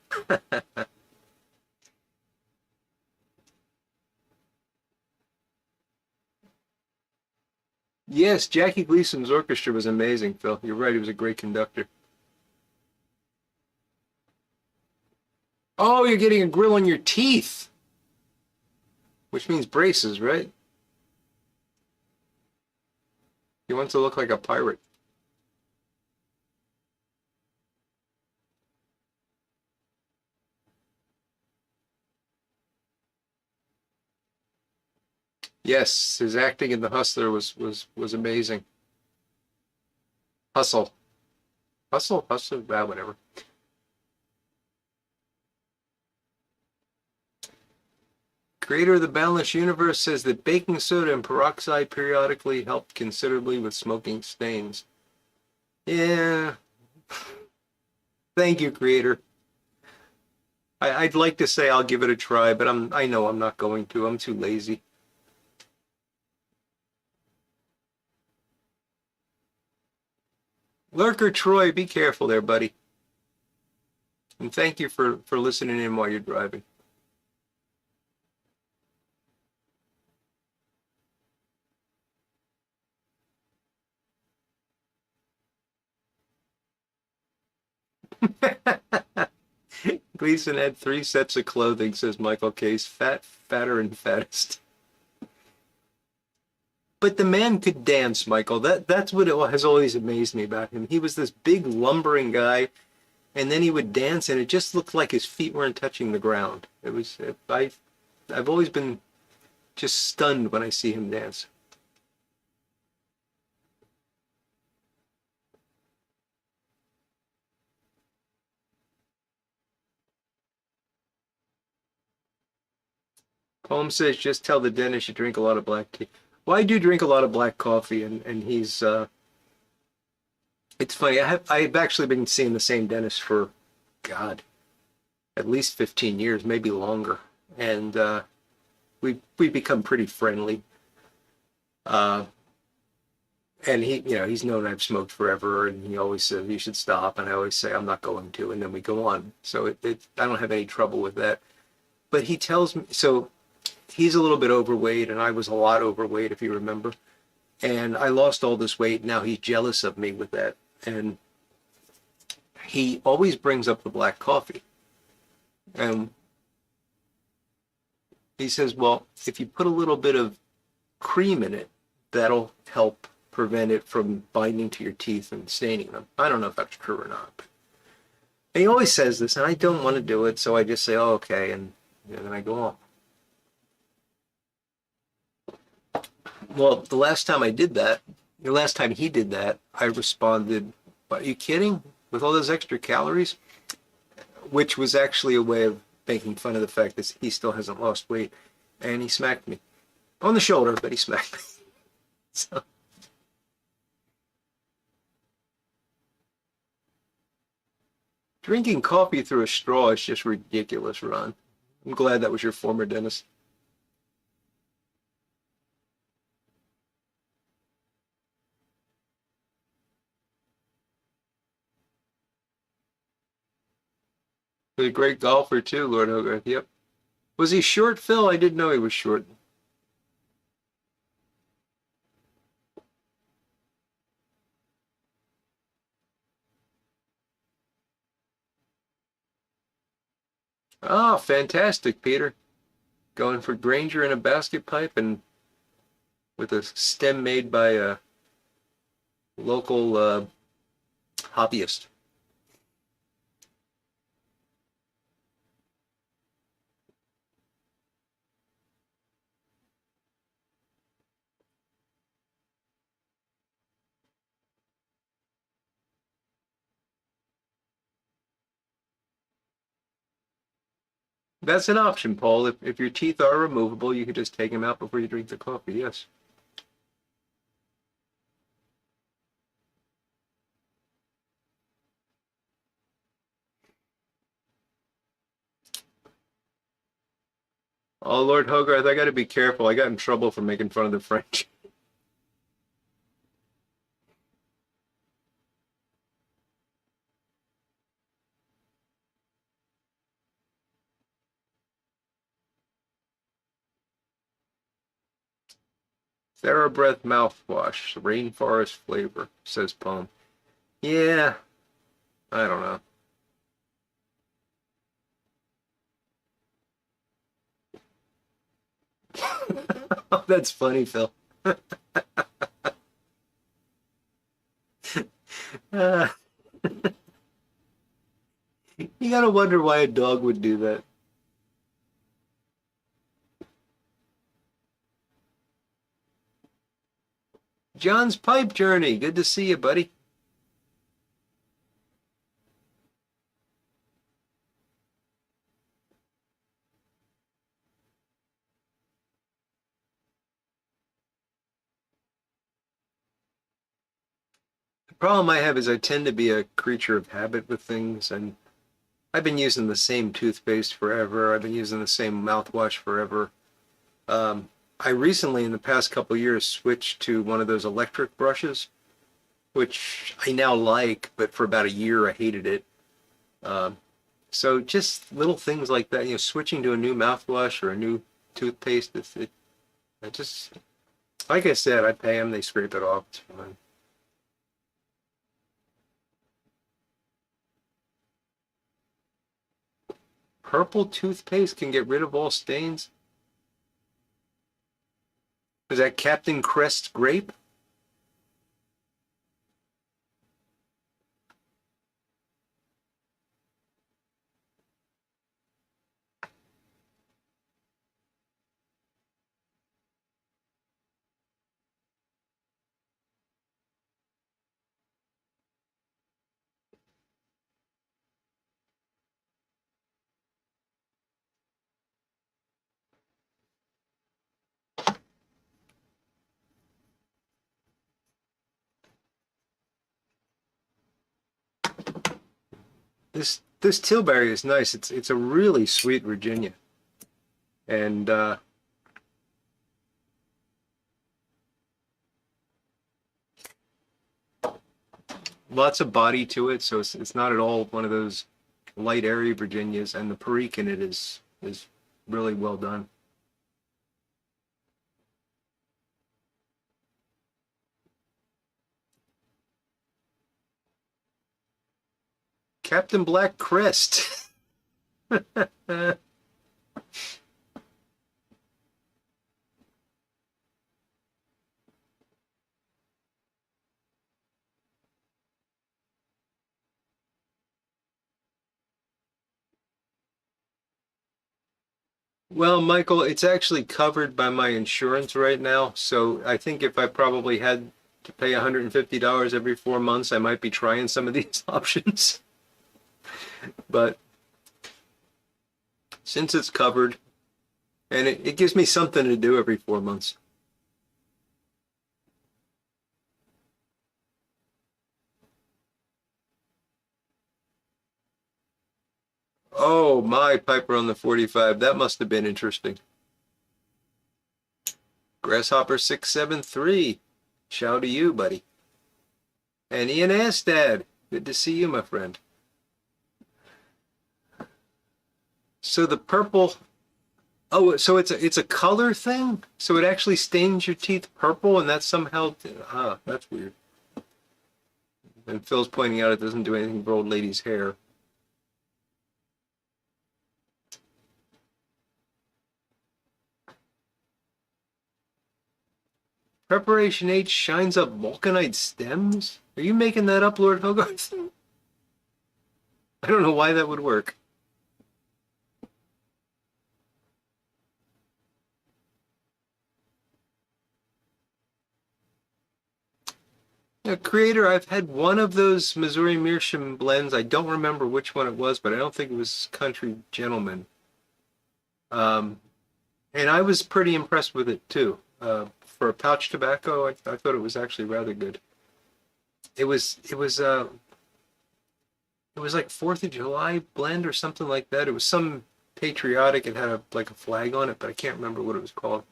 Yes, Jackie Gleason's orchestra was amazing, Phil. You're right, he was a great conductor. Oh, you're getting a grill on your teeth, which means braces, right? You want to look like a pirate. Yes, his acting in The Hustler was amazing. Hustle. Hustle, whatever. Creator of the Boundless Universe says that baking soda and peroxide periodically helped considerably with smoking stains. Yeah. Thank you, Creator. I'd like to say I'll give it a try, but I know I'm not going to. I'm too lazy. Lurker Troy, be careful there, buddy. And thank you for listening in while you're driving. Gleason had 3 sets of clothing, says Michael Case. Fat, fatter, and fattest. But the man could dance, Michael. That's what has always amazed me about him. He was this big lumbering guy, and then he would dance, and it just looked like his feet weren't touching the ground. I've always been just stunned when I see him dance. Holmes says, just tell the dentist you drink a lot of black tea. Well, I do drink a lot of black coffee, and he's, it's funny, I've actually been seeing the same dentist for, God, at least 15 years, maybe longer. And we become pretty friendly. And he's known I've smoked forever, and he always says you should stop, and I always say I'm not going to, and then we go on. So I don't have any trouble with that. But he tells me, so he's a little bit overweight, and I was a lot overweight, if you remember. And I lost all this weight. Now he's jealous of me with that. And he always brings up the black coffee. And he says, well, if you put a little bit of cream in it, that'll help prevent it from binding to your teeth and staining them. I don't know if that's true or not. But he always says this, and I don't want to do it, so I just say, oh, okay, and then I go on. Well, the last time he did that, I responded, are you kidding? With all those extra calories? Which was actually a way of making fun of the fact that he still hasn't lost weight. And he smacked me. On the shoulder, but he smacked me. So. Drinking coffee through a straw is just ridiculous, Ron. I'm glad that was your former dentist. He was a great golfer too, Lord Hogarth. Yep. Was he short, Phil? I didn't know he was short. Oh, fantastic, Peter. Going for Granger in a basket pipe and with a stem made by a local hobbyist. That's an option, Paul. If your teeth are removable, you could just take them out before you drink the coffee, yes. Oh, Lord Hogarth, I got to be careful. I got in trouble for making fun of the French. TheraBreath mouthwash, rainforest flavor, says Poem. Yeah, I don't know. Oh, that's funny, Phil. Uh, you gotta wonder why a dog would do that. John's pipe journey. Good to see you, buddy. The problem I have is I tend to be a creature of habit with things, and I've been using the same toothpaste forever. I've been using the same mouthwash forever. I recently, in the past couple years, switched to one of those electric brushes, which I now like, but for about a year I hated it. Um, so just little things like that, switching to a new mouthwash or a new toothpaste, I just, like I said, I pay them, they scrape it off. It's fine. Purple toothpaste can get rid of all stains. Is that Captain Crest grape? This tilbury is nice. It's a really sweet Virginia, and lots of body to it. So it's not at all one of those light airy Virginias. And the perique in it is really well done. Captain Black Crest. Well, Michael, it's actually covered by my insurance right now. So I think if I probably had to pay $150 every 4 months, I might be trying some of these options. But since it's covered, and it gives me something to do every 4 months. Oh, my Piper on the 45. That must have been interesting. Grasshopper 673. Ciao to you, buddy. And Ian Astad. Good to see you, my friend. So the purple, oh, so it's a color thing? So it actually stains your teeth purple and that's somehow, that's weird. And Phil's pointing out it doesn't do anything for old ladies' hair. Preparation H shines up vulcanite stems? Are you making that up, Lord Hogarth? I don't know why that would work. Creator, I've had one of those Missouri Meerschaum blends. I don't remember which one it was, but I don't think it was Country Gentleman. Um, and I was pretty impressed with it too. For a pouch tobacco, I thought it was actually rather good. It was it was uh it was like 4th of July blend or something like that. It was some patriotic. It had like a flag on it, but I can't remember what it was called.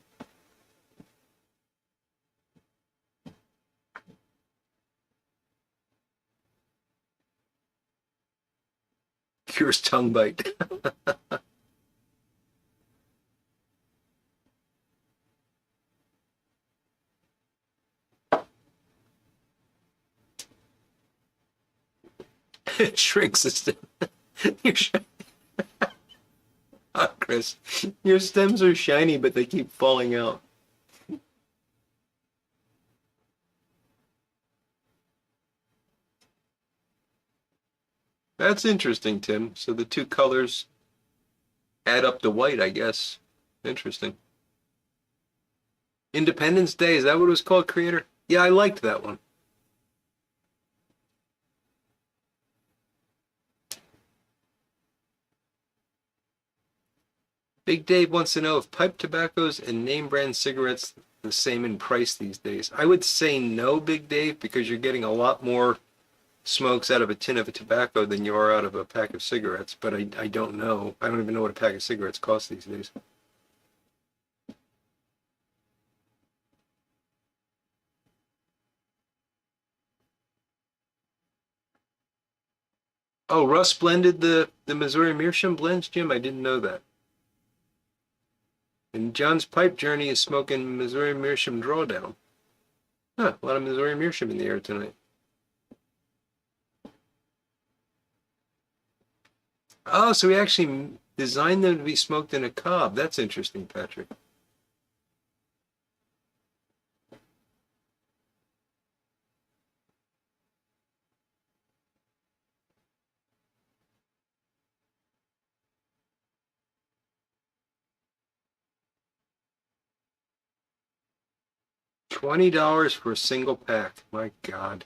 Cures tongue bite. Shrink system. You're oh, great. Chris. Your stems are shiny, but they keep falling out. That's interesting, Tim. So the two colors add up to white, I guess. Interesting. Independence Day, is that what it was called, Creator? Yeah, I liked that one. Big Dave wants to know if pipe tobaccos and name brand cigarettes the same in price these days. I would say no, Big Dave, because you're getting a lot more smokes out of a tin of a tobacco than you are out of a pack of cigarettes. But I don't know. I don't even know what a pack of cigarettes costs these days. Oh, Russ blended the Missouri Meerschaum blends, Jim? I didn't know that. And John's pipe journey is smoking Missouri Meerschaum Drawdown. Huh, a lot of Missouri Meerschaum in the air tonight. Oh, so he actually designed them to be smoked in a cob. That's interesting, Patrick. $20 for a single pack. My God.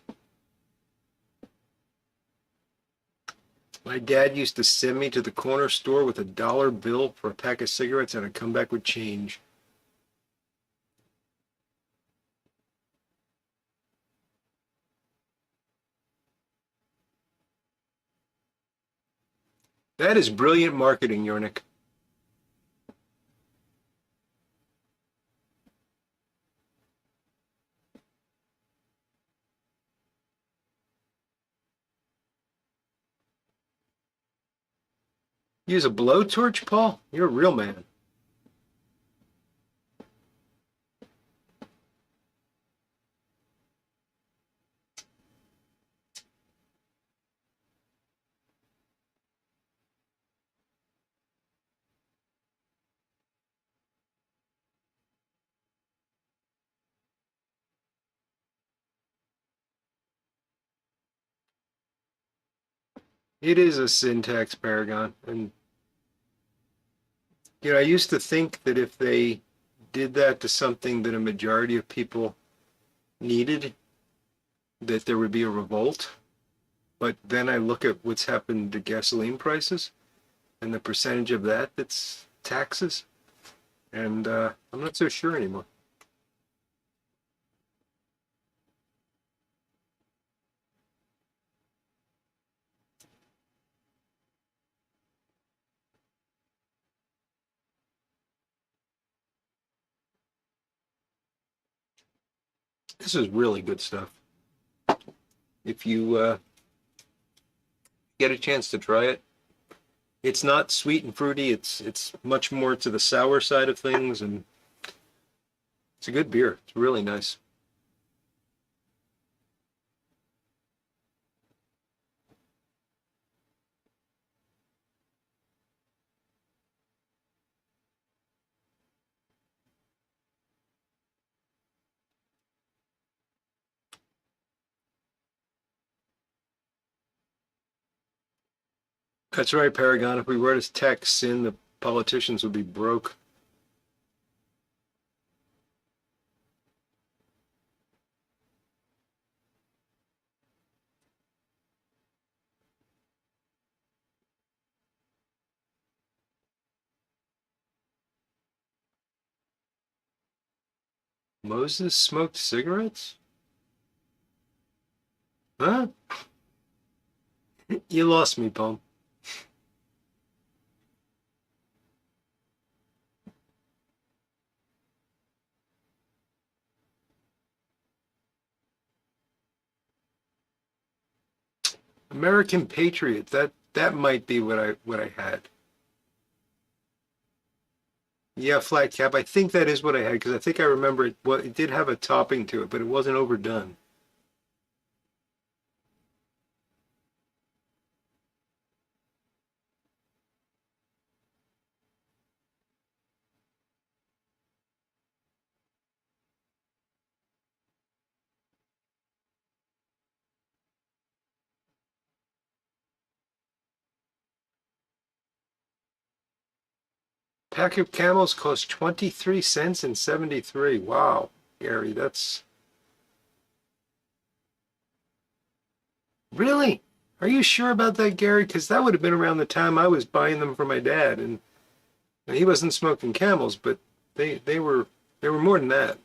My dad used to send me to the corner store with $1 bill for a pack of cigarettes, and I'd come back with change. That is brilliant marketing, Yornik. Use a blowtorch, Paul? You're a real man. It is a syntax paragon. And, I used to think that if they did that to something that a majority of people needed, that there would be a revolt. But then I look at what's happened to gasoline prices and the percentage of that that's taxes, and I'm not so sure anymore. This is really good stuff. If you get a chance to try it, it's not sweet and fruity. It's much more to the sour side of things, and it's a good beer. It's really nice. That's right, Paragon. If we were to tax sin, the politicians would be broke. Moses smoked cigarettes? Huh? You lost me, Paul. American Patriot. That might be what I had. Yeah, flat cap. I think that is what I had because I think I remember it. Well, it did have a topping to it, but it wasn't overdone. Pack of Camels cost 23 cents and 73. Wow, Gary, that's... Really? Are you sure about that, Gary? Because that would have been around the time I was buying them for my dad, and he wasn't smoking Camels, but they were more than that.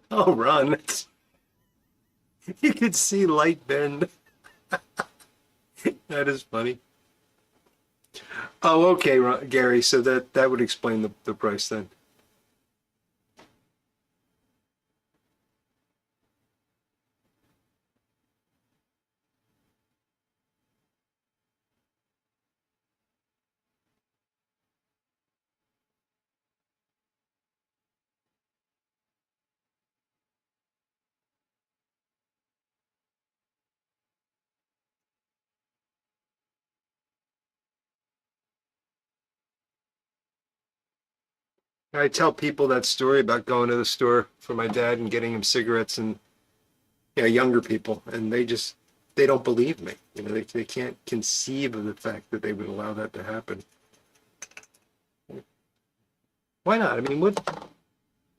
Oh, Ron, you could see light bend. That is funny. Oh, okay, Gary. So that would explain the price then. I tell people that story about going to the store for my dad and getting him cigarettes, and younger people, and they don't believe me. They can't conceive of the fact that they would allow that to happen. Why not? I mean, what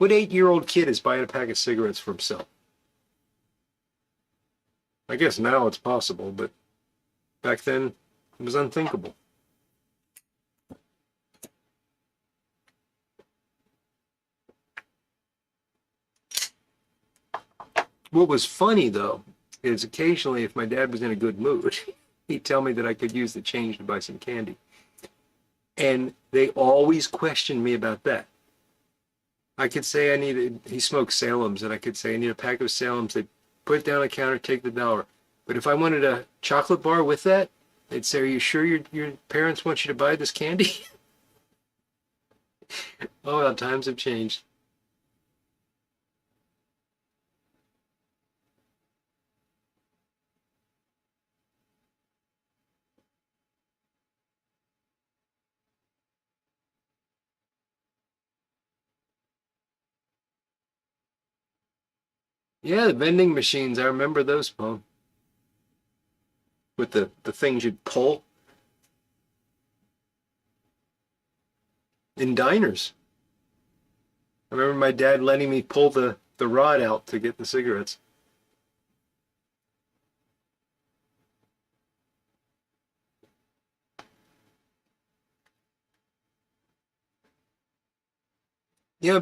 8-year-old kid is buying a pack of cigarettes for himself? I guess now it's possible, but back then it was unthinkable. What was funny, though, is occasionally if my dad was in a good mood, he'd tell me that I could use the change to buy some candy. And they always questioned me about that. I could say he smoked Salem's, and I could say I need a pack of Salem's. They'd put it down on the counter, take the dollar. But if I wanted a chocolate bar with that, they'd say, are you sure your parents want you to buy this candy? Oh, how times have changed. Yeah, the vending machines, I remember those, Paul. With the things you'd pull in diners. I remember my dad letting me pull the rod out to get the cigarettes.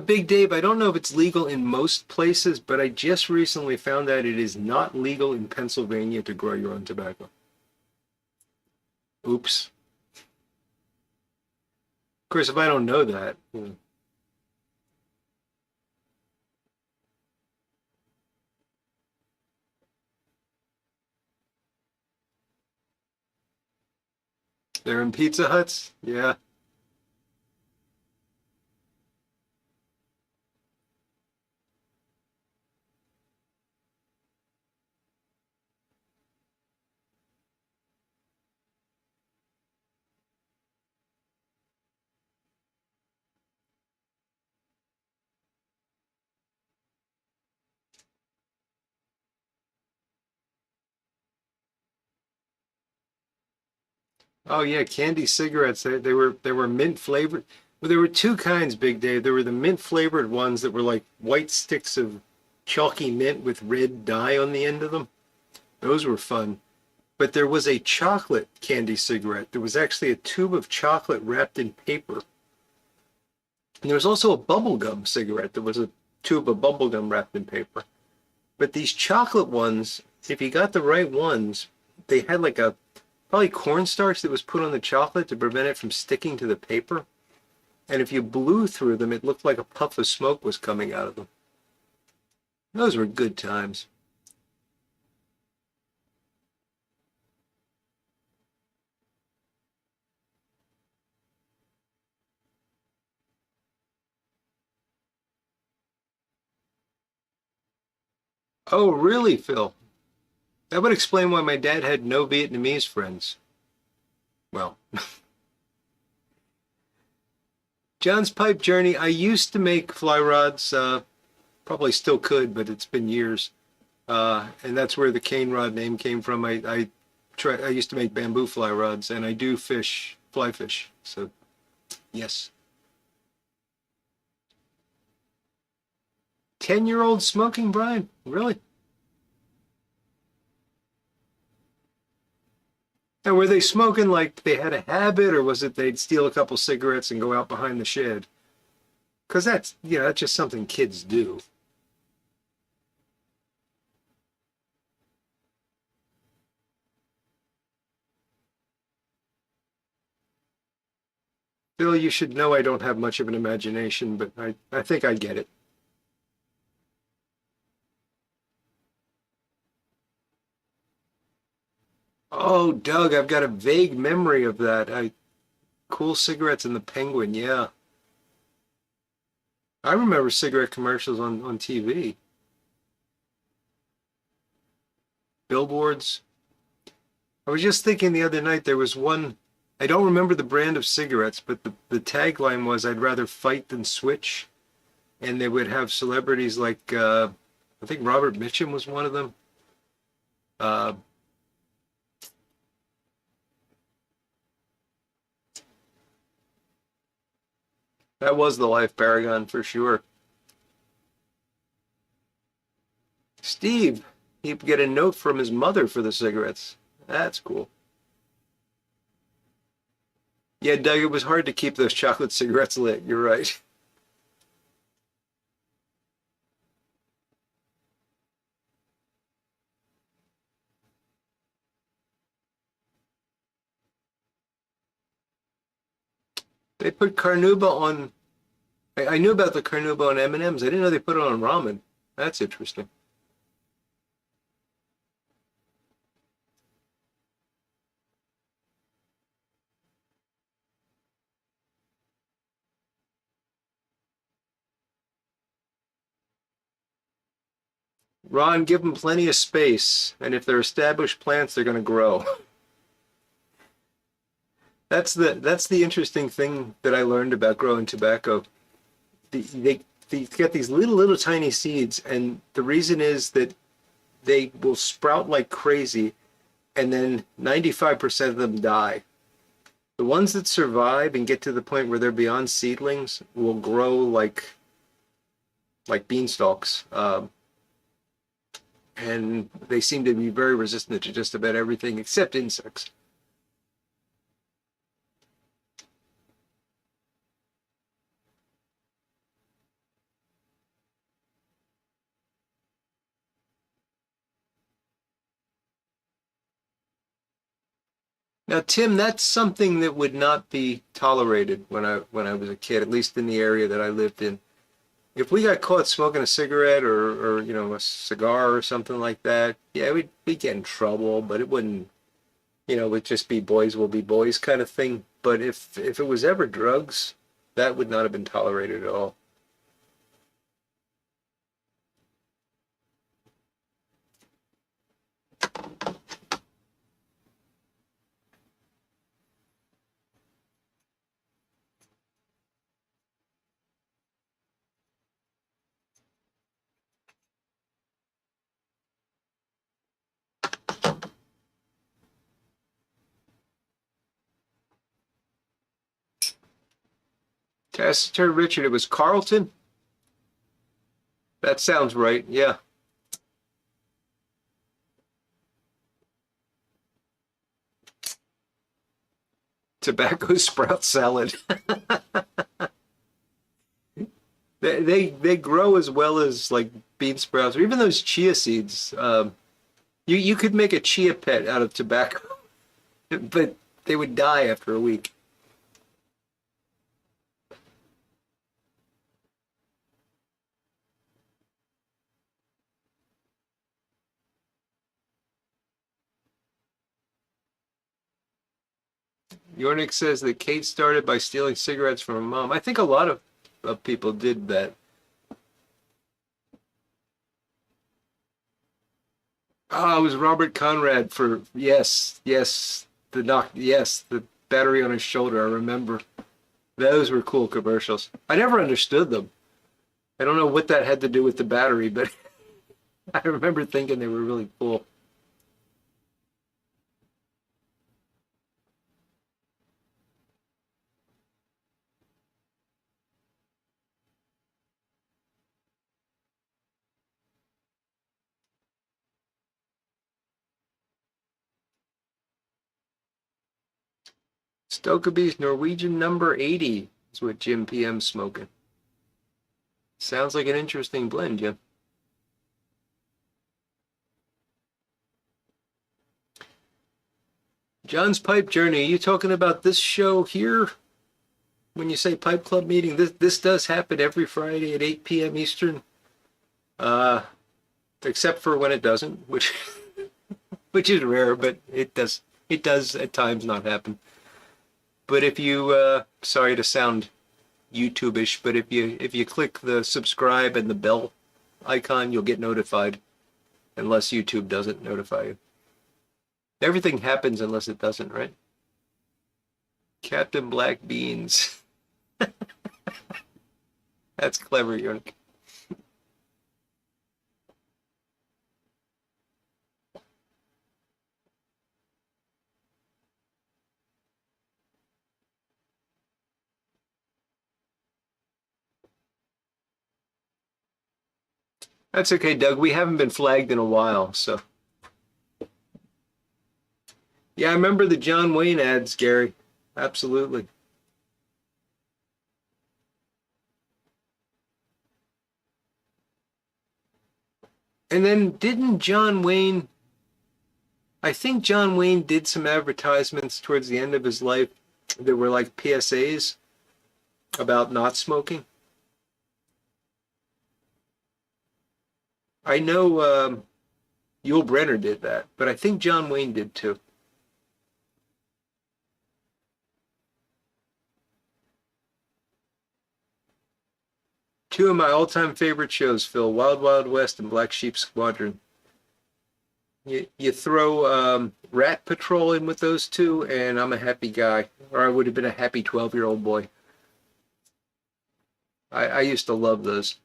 Big Dave, I don't know if it's legal in most places, but I just recently found out it is not legal in Pennsylvania to grow your own tobacco. Oops. Of course, if I don't know that, they're in Pizza Huts. Yeah. Oh yeah, candy cigarettes. They were mint flavored. Well, there were two kinds, Big Dave. There were the mint flavored ones that were like white sticks of chalky mint with red dye on the end of them. Those were fun. But there was a chocolate candy cigarette. There was actually a tube of chocolate wrapped in paper. And there was also a bubblegum cigarette. There was a tube of bubblegum wrapped in paper. But these chocolate ones, if you got the right ones, they had like a probably cornstarch that was put on the chocolate to prevent it from sticking to the paper. And if you blew through them, it looked like a puff of smoke was coming out of them. Those were good times. Oh, really, Phil? That would explain why my dad had no Vietnamese friends. Well, John's pipe journey. I used to make fly rods. Probably still could, but it's been years. And that's where the CaneRod name came from. I used to make bamboo fly rods, and I do fish, fly fish. So yes, 10-year-old smoking, Brian? Really? And were they smoking like they had a habit, or was it they'd steal a couple cigarettes and go out behind the shed? Because that's just something kids do. Bill, you should know I don't have much of an imagination, but I think I get it. Oh, Doug, I've got a vague memory of that. Cool cigarettes and the Penguin, yeah. I remember cigarette commercials on TV, billboards. I was just thinking the other night there was one, I don't remember the brand of cigarettes, but the tagline was I'd rather fight than switch. And they would have celebrities like I think Robert Mitchum was one of them. Uh, that was the Life Paragon for sure. Steve, he'd get a note from his mother for the cigarettes. That's cool. Yeah, Doug, it was hard to keep those chocolate cigarettes lit. You're right. They put carnauba on. I knew about the carnauba on M&Ms. I didn't know they put it on ramen. That's interesting. Ron, give them plenty of space, and if they're established plants, they're going to grow. That's the interesting thing that I learned about growing tobacco. They they get these little tiny seeds, and the reason is that they will sprout like crazy, and then 95% of them die. The ones that survive and get to the point where they're beyond seedlings will grow like beanstalks, and they seem to be very resistant to just about everything except insects. Now, Tim, that's something that would not be tolerated when I was a kid, at least in the area that I lived in. If we got caught smoking a cigarette or a cigar or something like that, yeah, we'd get in trouble, but it wouldn't, it would just be boys will be boys kind of thing. But if it was ever drugs, that would not have been tolerated at all. Taciturn Richard, it was Carlton? That sounds right. Yeah. Tobacco sprout salad. They grow as well as like bean sprouts or even those chia seeds. You could make a chia pet out of tobacco, but they would die after a week. Yornik says that Kate started by stealing cigarettes from her mom. I think a lot of people did that. Oh, it was Robert Conrad for the battery on his shoulder. I remember those were cool commercials. I never understood them. I don't know what that had to do with the battery, but I remember thinking they were really cool. Stokeby's Norwegian number 80 is what Jim PM's smoking. Sounds like an interesting blend, Jim. John's Pipe Journey, are you talking about this show here? When you say Pipe Club meeting, this does happen every Friday at 8 p.m. Eastern. Uh, Except for when it doesn't, which is rare, but it does at times not happen. But if you sorry to sound YouTube-ish, but if you click the subscribe and the bell icon, you'll get notified, unless YouTube doesn't notify you. Everything happens unless it doesn't, right? Captain Black Beans. That's clever, Yonick. That's okay, Doug. We haven't been flagged in a while, so. Yeah, I remember the John Wayne ads, Gary. Absolutely. And then didn't John Wayne, I think John Wayne did some advertisements towards the end of his life that were like PSAs about not smoking. I know Yul Brynner did that, but I think John Wayne did too. Two of my all-time favorite shows, Phil, Wild Wild West and Black Sheep Squadron. You throw Rat Patrol in with those two, and I'm a happy guy, or I would have been a happy 12-year-old boy. I used to love those.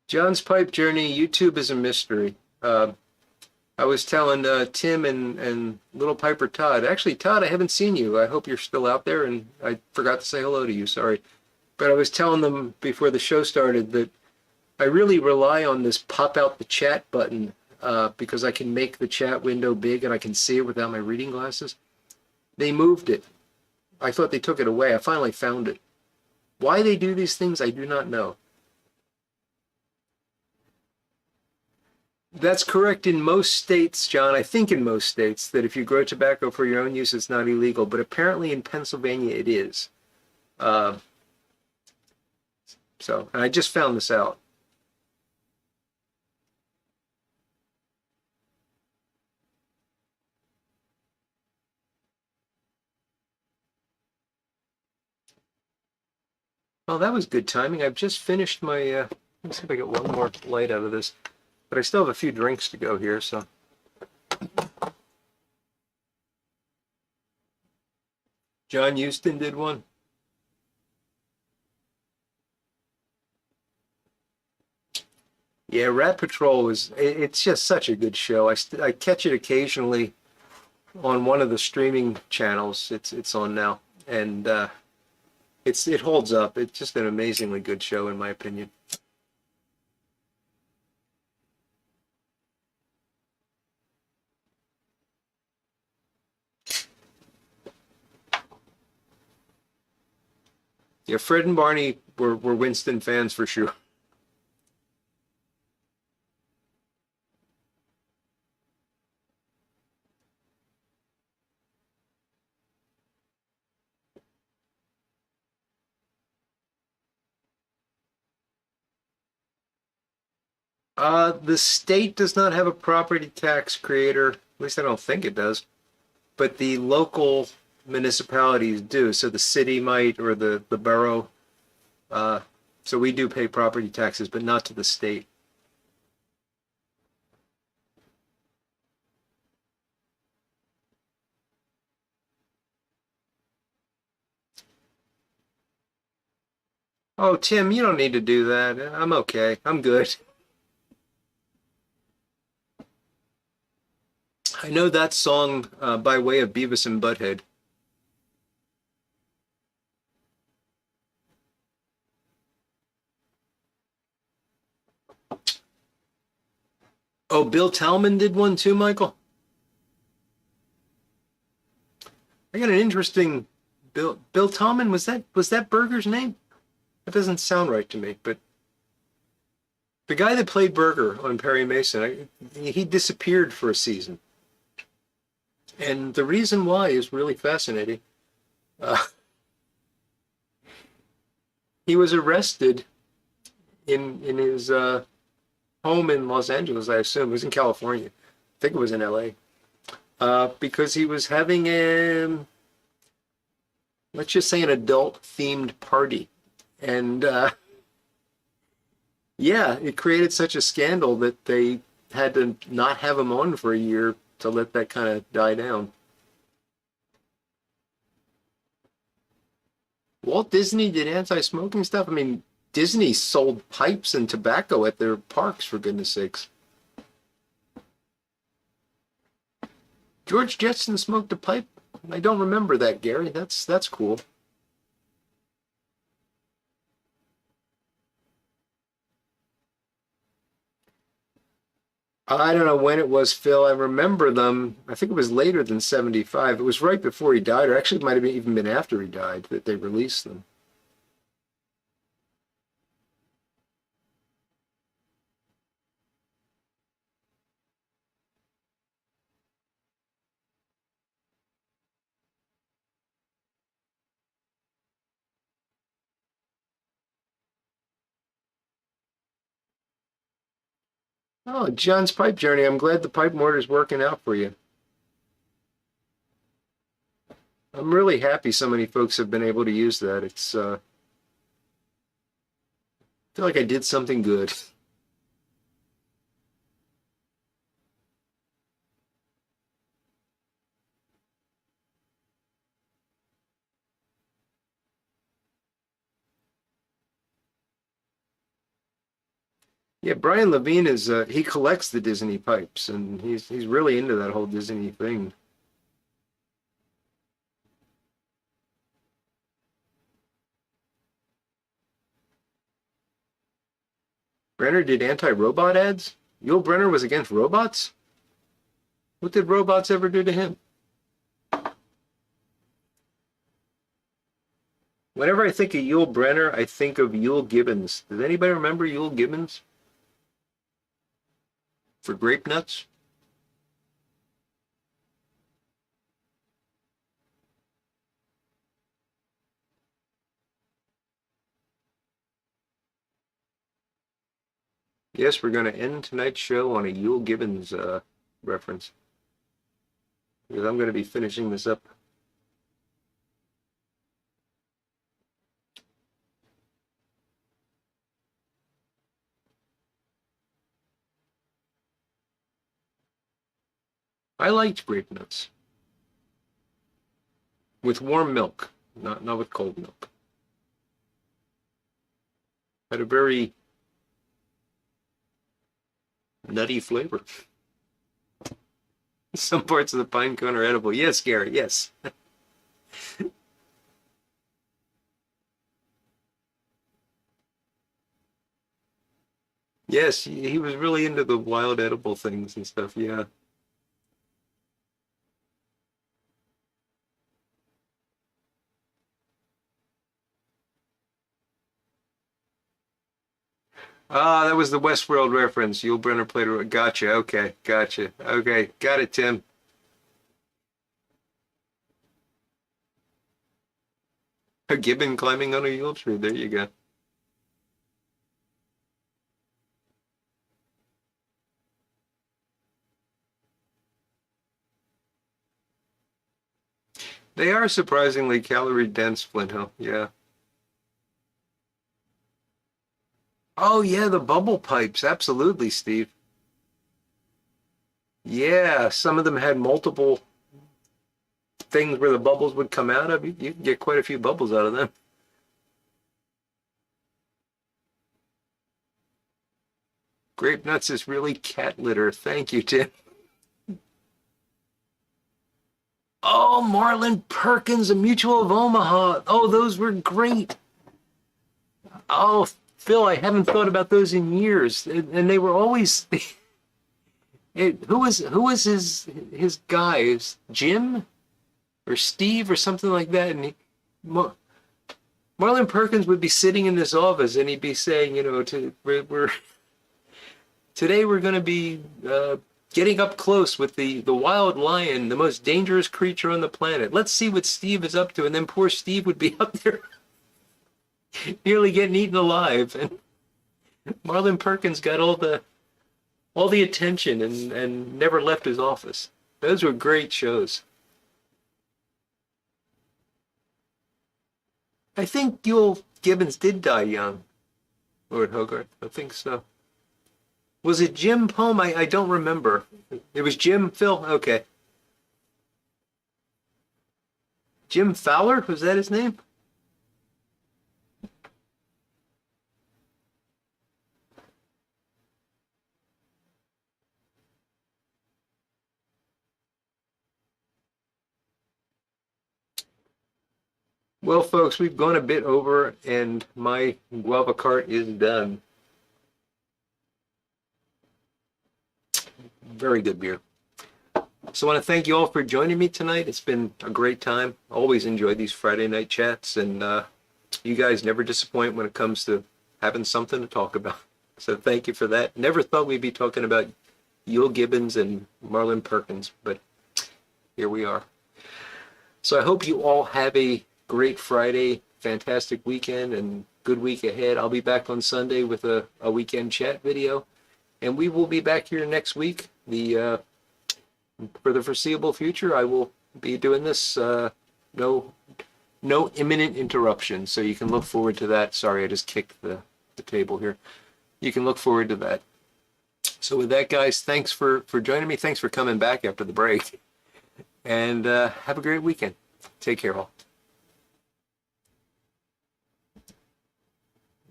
John's Pipe Journey, YouTube is a mystery. I was telling Tim and little Piper Todd. Actually, Todd, I haven't seen you. I hope you're still out there, and I forgot to say hello to you. Sorry. But I was telling them before the show started that I really rely on this pop out the chat button because I can make the chat window big and I can see it without my reading glasses. They moved it. I thought they took it away. I finally found it. Why they do these things, I do not know. That's correct in most states, John. I think in most states that if you grow tobacco for your own use, it's not illegal. But apparently in Pennsylvania, it is. Uh, and I just found this out. Well, that was good timing. I've just finished my, let me see if I get one more light out of this. But I still have a few drinks to go here, so. John Huston did one. Yeah, Rat Patrol it's just such a good show. I catch it occasionally on one of the streaming channels. It's on now. And it holds up. It's just an amazingly good show in my opinion. Yeah, Fred and Barney were Winston fans for sure. The state does not have a property tax creator. At least I don't think it does. But the local municipalities do. So the city might, or the borough. Uh, so we do pay property taxes, but not to the state. Oh, Tim, you don't need to do that. I'm okay. I'm good. I know that song by way of Beavis and Butthead. Oh, Bill Talman did one too, Michael. I got an interesting Bill Talman. Was that Burger's name? That doesn't sound right to me, but the guy that played Burger on Perry Mason, he disappeared for a season. And the reason why is really fascinating. Uh, he was arrested in his home in Los Angeles, I assume. It was in California. I think it was in LA. Because he was having let's just say an adult themed party. And yeah, it created such a scandal that they had to not have him on for a year to let that kind of die down. Walt Disney did anti-smoking stuff. I mean, Disney sold pipes and tobacco at their parks, for goodness sakes. George Jetson smoked a pipe? I don't remember that, Gary. That's cool. I don't know when it was, Phil. I remember them. I think it was later than 75. It was right before he died, or actually it might have even been after he died that they released them. Oh, John's pipe journey. I'm glad the pipe mortar's working out for you. I'm really happy so many folks have been able to use that. I feel like I did something good. Yeah, Brian Levine is he collects the Disney pipes and he's really into that whole Disney thing. Brenner did anti-robot ads? Yul Brenner was against robots? What did robots ever do to him? Whenever I think of Yul Brenner, I think of Yul Gibbons. Does anybody remember Yul Gibbons for Grape Nuts? Yes, we're going to end tonight's show on a Yul Gibbons reference because I'm going to be finishing this up. I liked Grape Nuts with warm milk, not with cold milk. Had a very nutty flavor. Some parts of the pine cone are edible. Yes, Gary, yes. Yes, he was really into the wild edible things and stuff. Yeah. Ah, that was the Westworld reference. Yul Brenner played a gotcha. Okay, gotcha. Okay, got it, Tim. A gibbon climbing on a Yule tree. There you go. They are surprisingly calorie dense, Flint Hill. Yeah. Oh yeah, the bubble pipes. Absolutely, Steve. Yeah, some of them had multiple things where the bubbles would come out of. You can get quite a few bubbles out of them. Grape nuts is really cat litter. Thank you, Tim. Oh, Marlin Perkins, a Mutual of Omaha. Oh, those were great. Oh, Phil, I haven't thought about those in years, and they were always. Who was his guys? Jim or Steve or something like that, and Marlon Perkins would be sitting in this office, and he'd be saying, today we're going to be getting up close with the wild lion, the most dangerous creature on the planet. Let's see what Steve is up to, and then poor Steve would be up there nearly getting eaten alive, and Marlon Perkins got all the attention and never left his office. Those were great shows. I think Yule Gibbons did die young, Lord Hogarth. I think so. Was it Jim Poem? I don't remember. It was Jim, Phil? Okay. Jim Fowler? Was that his name? Well, folks, we've gone a bit over, and my guava cart is done. Very good beer. So I want to thank you all for joining me tonight. It's been a great time. Always enjoy these Friday night chats, and you guys never disappoint when it comes to having something to talk about. So thank you for that. Never thought we'd be talking about Yule Gibbons and Marlon Perkins, but here we are. So I hope you all have a great Friday, fantastic weekend, and good week ahead. I'll be back on Sunday with a weekend chat video, and we will be back here next week. For the foreseeable future, I will be doing this. No imminent interruption, so you can look forward to that. Sorry, I just kicked the table here. You can look forward to that. So with that, guys, thanks for joining me. Thanks for coming back after the break, and have a great weekend. Take care, all.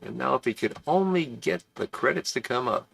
And now if we could only get the credits to come up.